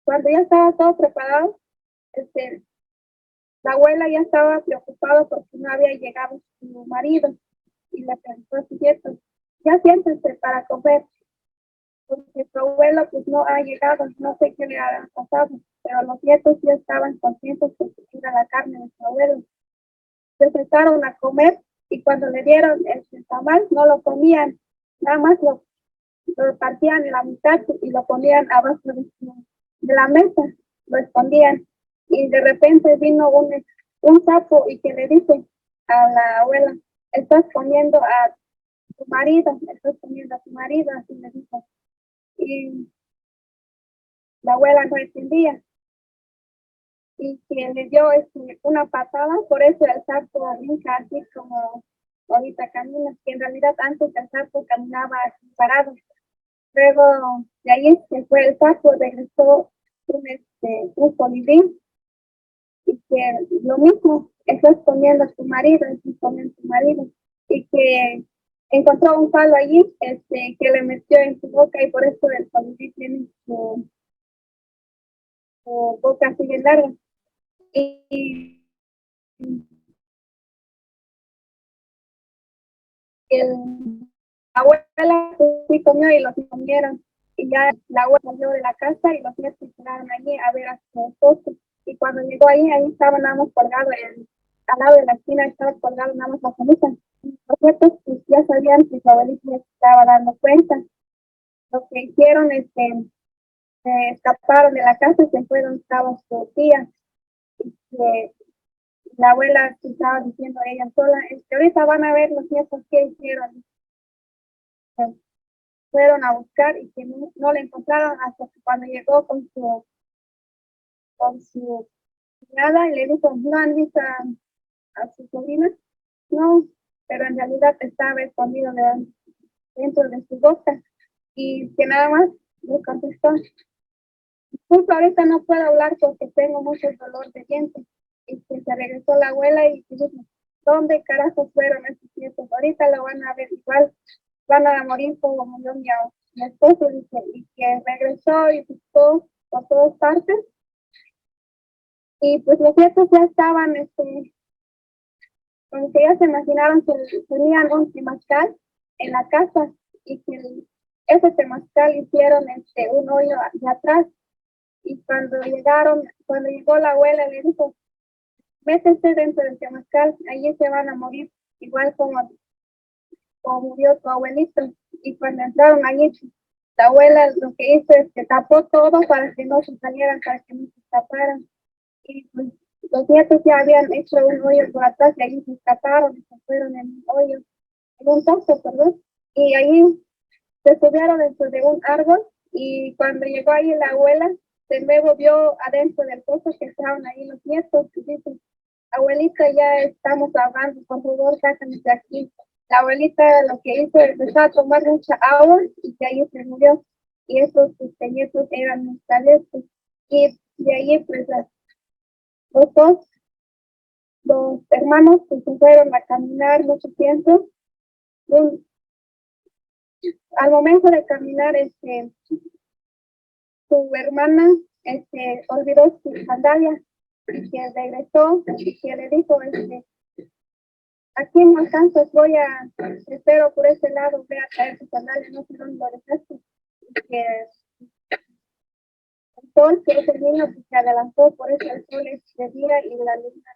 cuando ya estaba todo preparado, la abuela ya estaba preocupada porque no había llegado su marido. Y le preguntó a su nieto, ya siéntense para comer. Porque su abuelo pues no ha llegado, no sé qué le ha pasado, pero los nietos ya estaban conscientes de que era la carne de su abuelo. Se sentaron a comer y cuando le dieron el tamal no lo comían, nada más lo partían en la mitad y lo ponían abajo de la mesa, lo escondían. Y de repente vino un sapo y que le dice a la abuela, estás comiendo a tu marido, así le dijo. Y la abuela no entendía y que le dio una patada, por eso el sapo brinca así como ahorita camina, que en realidad antes el sapo caminaba así parado. Luego de ahí se fue el sapo, regresó un colibrí y que lo mismo, estás comiendo a tu marido, y que encontró un palo allí que le metió en su boca y por eso el colibrí tiene su boca así de larga. Y el abuela sí comió y los comieron. Y ya la abuela salió de la casa y los nietos quedaron allí a ver a su esposo. Y cuando llegó ahí estaba nada más colgado, al lado de la esquina estaba colgado nada más la camisa. Los nietos pues, ya sabían que su abuelita se estaba dando cuenta. Lo que hicieron escaparon de la casa y se fueron, estaba su tía. Y que la abuela estaba diciendo a ella sola, ahorita van a ver los nietos que hicieron. Fueron a buscar y que no le encontraron hasta que cuando llegó con su cuñada y le dijo, ¿no han visto a su sobrina? No, pero en realidad estaba escondido dentro de su boca y que nada más le contestó, justo ahorita no puedo hablar porque tengo mucho dolor de dientes. Y que se regresó la abuela y dijo, ¿dónde carajos fueron esos nietos? Ahorita lo van a ver igual, van a morir como murió mi esposo, dice, y que regresó y buscó por todas partes. Y pues los nietos ya estaban, como que ya se imaginaron que tenían un temazcal en la casa y que ese temazcal hicieron un hoyo de atrás. Y cuando llegó la abuela, le dijo, métese dentro del temazcal, allí se van a morir, igual como murió tu abuelito. Y cuando entraron allí, La abuela lo que hizo es que tapó todo para que no se salieran, para que no se escaparan. Y pues, los nietos ya habían hecho un hoyo por atrás y ahí se escaparon y se fueron en un hoyo, en un pozo, perdón. Y ahí se subieron dentro de un árbol y cuando llegó ahí la abuela, de nuevo vio adentro del pozo que estaban ahí los nietos y dice, abuelita, ya estamos ahogando, por favor, sácanos de aquí. La abuelita lo que hizo es empezar a tomar mucha agua y que ahí se murió. Y esos nietos eran mis talentos. Y de ahí, pues, los dos, los hermanos, pues, se fueron a caminar mucho tiempo. Al momento de caminar, su hermana olvidó su sandalia y que regresó y que le dijo, aquí no alcanzas, espero por ese lado, voy a traer tu sandalia, no sé dónde lo dejaste. Y que el sol, que es el niño, que se adelantó, por eso el sol es de día y la luna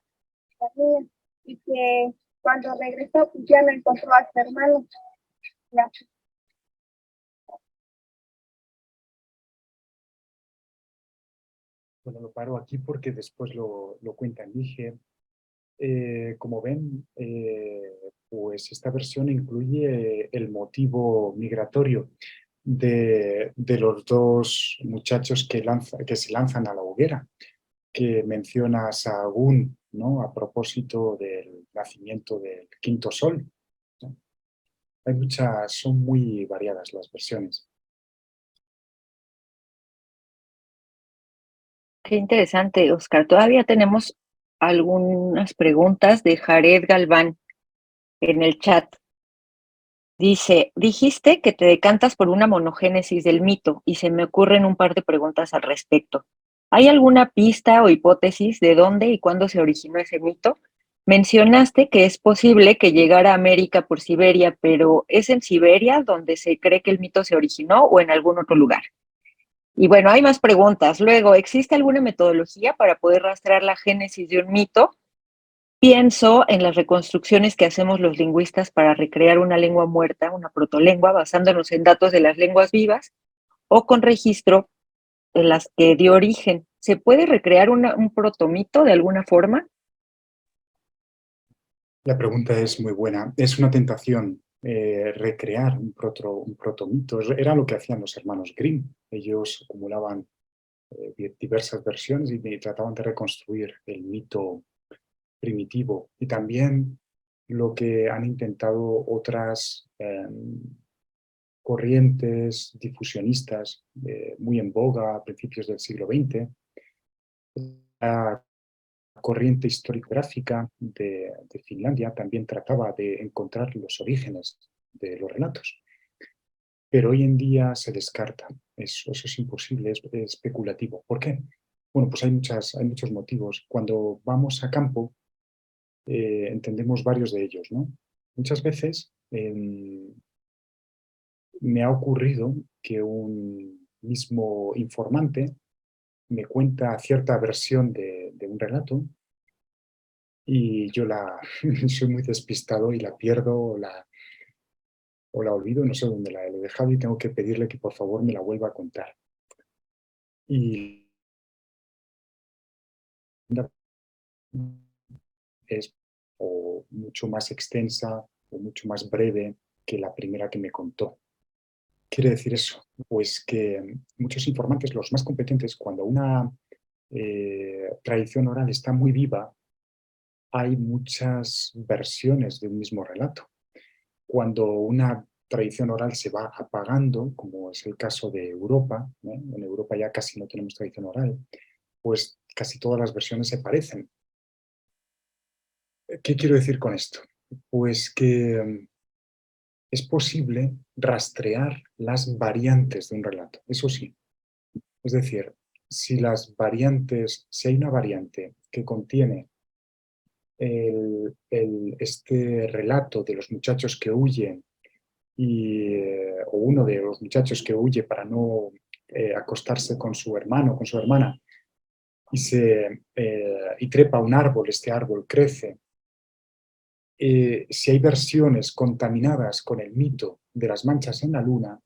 es de día. Y que cuando regresó, pues ya no encontró a su hermano. Ya. Bueno, lo paro aquí porque después lo cuenta Nige. Como ven, pues esta versión incluye el motivo migratorio de los dos muchachos que se lanzan a la hoguera, que menciona Sahagún, ¿no? A propósito del nacimiento del quinto sol, ¿no? Son muy variadas las versiones. Qué interesante, Oscar. Todavía tenemos algunas preguntas de Jared Galván en el chat. Dice, dijiste que te decantas por una monogénesis del mito y se me ocurren un par de preguntas al respecto. ¿Hay alguna pista o hipótesis de dónde y cuándo se originó ese mito? Mencionaste que es posible que llegara a América por Siberia, pero ¿es en Siberia donde se cree que el mito se originó o en algún otro lugar? Y bueno, hay más preguntas. Luego, ¿existe alguna metodología para poder rastrear la génesis de un mito? Pienso en las reconstrucciones que hacemos los lingüistas para recrear una lengua muerta, una protolengua, basándonos en datos de las lenguas vivas o con registro de las que dio origen. ¿Se puede recrear un protomito de alguna forma? La pregunta es muy buena. Es una tentación recrear un protomito. Era lo que hacían los hermanos Grimm. Ellos acumulaban diversas versiones y trataban de reconstruir el mito primitivo. Y también lo que han intentado otras corrientes difusionistas muy en boga a principios del siglo XX. La corriente historiográfica de Finlandia también trataba de encontrar los orígenes de los relatos. Pero hoy en día se descarta. Eso es imposible, es especulativo. ¿Por qué? Bueno, pues hay muchos motivos. Cuando vamos a campo, entendemos varios de ellos, ¿no? Muchas veces me ha ocurrido que un mismo informante me cuenta cierta versión de un relato y yo soy muy despistado y la pierdo o la olvido, no sé dónde la he dejado y tengo que pedirle que por favor me la vuelva a contar. Y es o mucho más extensa o mucho más breve que la primera que me contó. Quiere decir eso, pues que muchos informantes, los más competentes, cuando una tradición oral está muy viva, hay muchas versiones de un mismo relato. Cuando una tradición oral se va apagando, como es el caso de Europa, ¿no? En Europa ya casi no tenemos tradición oral, pues casi todas las versiones se parecen. ¿Qué quiero decir con esto? Pues que es posible rastrear las variantes de un relato, eso sí. Es decir, si hay una variante que contiene este relato de los muchachos que huyen o uno de los muchachos que huye para no acostarse con su hermano o con su hermana y trepa a un árbol, este árbol crece. Si hay versiones contaminadas con el mito de las manchas en la luna,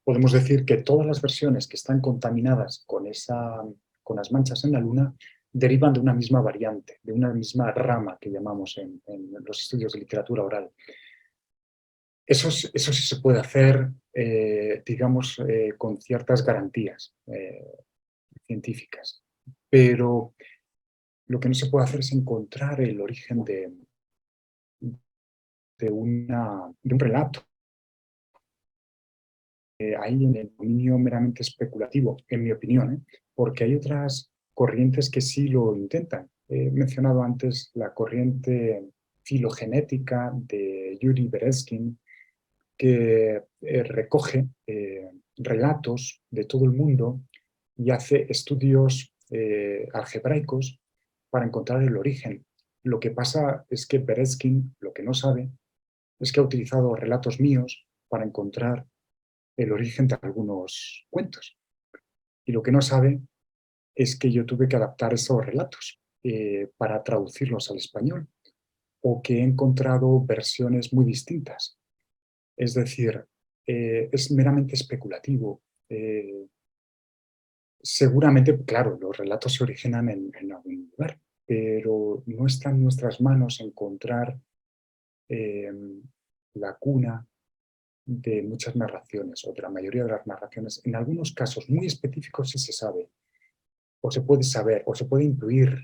podemos decir que todas las versiones que están contaminadas con las manchas en la Luna derivan de una misma variante, de una misma rama que llamamos en los estudios de literatura oral. Eso sí se puede hacer, digamos, con ciertas garantías científicas, pero lo que no se puede hacer es encontrar el origen de un relato. Ahí en el dominio meramente especulativo, en mi opinión, porque hay otras corrientes que sí lo intentan. He mencionado antes la corriente filogenética de Yuri Bereskin, que recoge relatos de todo el mundo y hace estudios algebraicos para encontrar el origen. Lo que pasa es que Bereskin lo que no sabe es que ha utilizado relatos míos para encontrar el origen de algunos cuentos. Y lo que no sabe es que yo tuve que adaptar esos relatos para traducirlos al español, o que he encontrado versiones muy distintas. Es decir, es meramente especulativo. Seguramente, claro, los relatos se originan en algún lugar, pero no está en nuestras manos encontrar la cuna de muchas narraciones, o de la mayoría de las narraciones. En algunos casos muy específicos sí se sabe, o se puede saber, o se puede intuir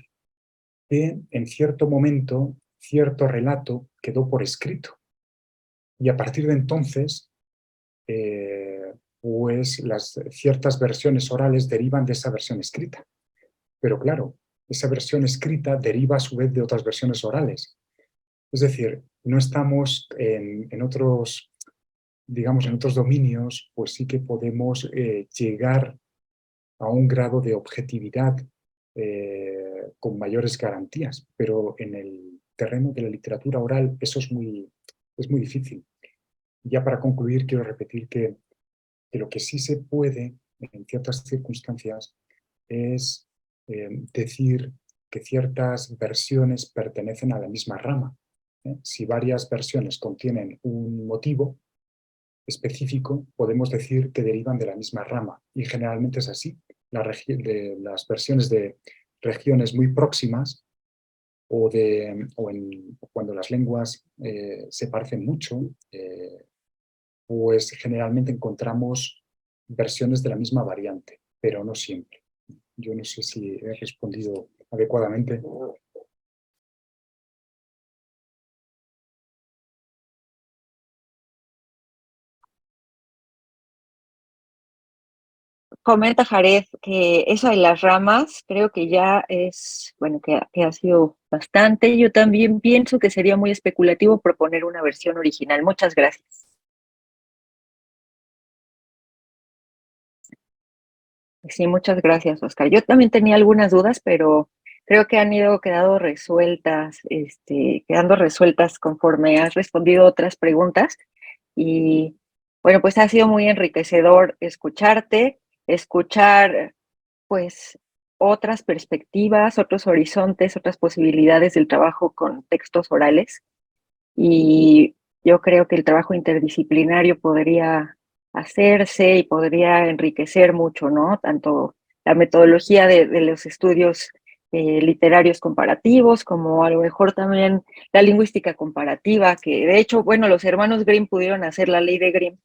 que en cierto momento cierto relato quedó por escrito. Y a partir de entonces, pues las ciertas versiones orales derivan de esa versión escrita. Pero claro, esa versión escrita deriva a su vez de otras versiones orales. Es decir, no estamos en otros, digamos, en otros dominios, pues sí que podemos llegar a un grado de objetividad con mayores garantías, pero en el terreno de la literatura oral eso es muy difícil. Ya para concluir, quiero repetir que lo que sí se puede, en ciertas circunstancias, es decir que ciertas versiones pertenecen a la misma rama. Si varias versiones contienen un motivo específico, podemos decir que derivan de la misma rama, y generalmente es así. Las versiones de regiones muy próximas o cuando las lenguas se parecen mucho, pues generalmente encontramos versiones de la misma variante, pero no siempre. Yo no sé si he respondido adecuadamente. Comenta Jared que eso de las ramas creo que ya es, bueno, que ha sido bastante. Yo también pienso que sería muy especulativo proponer una versión original. Muchas gracias. Sí, muchas gracias, Oscar. Yo también tenía algunas dudas, pero creo que han quedado resueltas, quedando resueltas conforme has respondido otras preguntas. Y bueno, pues ha sido muy enriquecedor escuchar pues otras perspectivas, otros horizontes, otras posibilidades del trabajo con textos orales. Y yo creo que el trabajo interdisciplinario podría hacerse y podría enriquecer mucho, ¿no? Tanto la metodología de los estudios literarios comparativos, como a lo mejor también la lingüística comparativa, que de hecho, bueno, los hermanos Grimm pudieron hacer la ley de Grimm,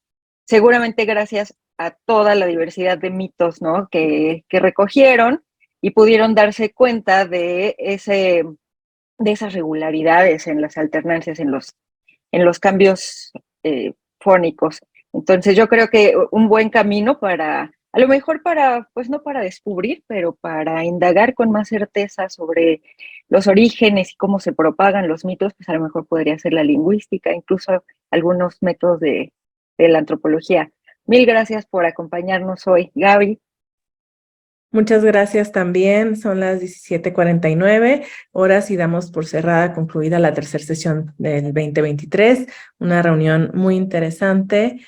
seguramente gracias a toda la diversidad de mitos, ¿no? que recogieron y pudieron darse cuenta de esas regularidades en las alternancias, en los cambios fónicos. Entonces yo creo que un buen camino para, a lo mejor pues no para descubrir, pero para indagar con más certeza sobre los orígenes y cómo se propagan los mitos, pues a lo mejor podría ser la lingüística, incluso algunos métodos de la antropología. Mil gracias por acompañarnos hoy, Gaby. Muchas gracias también. Son las 17:49 horas y damos por cerrada, concluida la tercera sesión del 2023. Una reunión muy interesante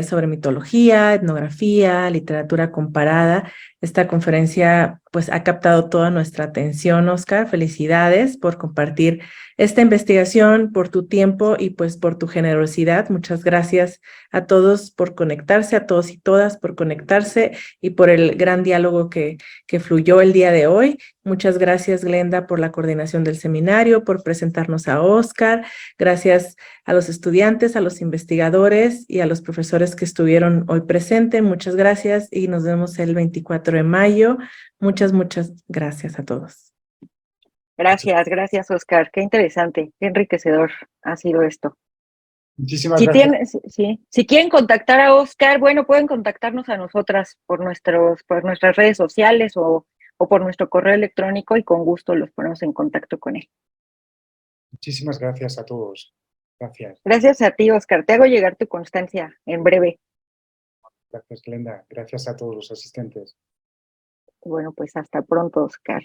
sobre mitología, etnografía, literatura comparada Esta conferencia pues ha captado toda nuestra atención, Oscar. Felicidades por compartir esta investigación, por tu tiempo y pues por tu generosidad. Muchas gracias a todos por conectarse, a todos y todas por conectarse y por el gran diálogo que fluyó el día de hoy. Muchas gracias, Glenda, por la coordinación del seminario, por presentarnos a Oscar. Gracias a los estudiantes, a los investigadores y a los profesores que estuvieron hoy presentes. Muchas gracias y nos vemos el 24 de mayo. Muchas gracias a todos. Gracias, Oscar. Qué interesante, qué enriquecedor ha sido esto. Muchísimas gracias. Si quieren contactar a Oscar, bueno, pueden contactarnos a nosotras por nuestras redes sociales o por nuestro correo electrónico y con gusto los ponemos en contacto con él. Muchísimas gracias a todos. Gracias. Gracias a ti, Oscar. Te hago llegar tu constancia en breve. Gracias, Glenda. Gracias a todos los asistentes. Bueno, pues hasta pronto, Oscar.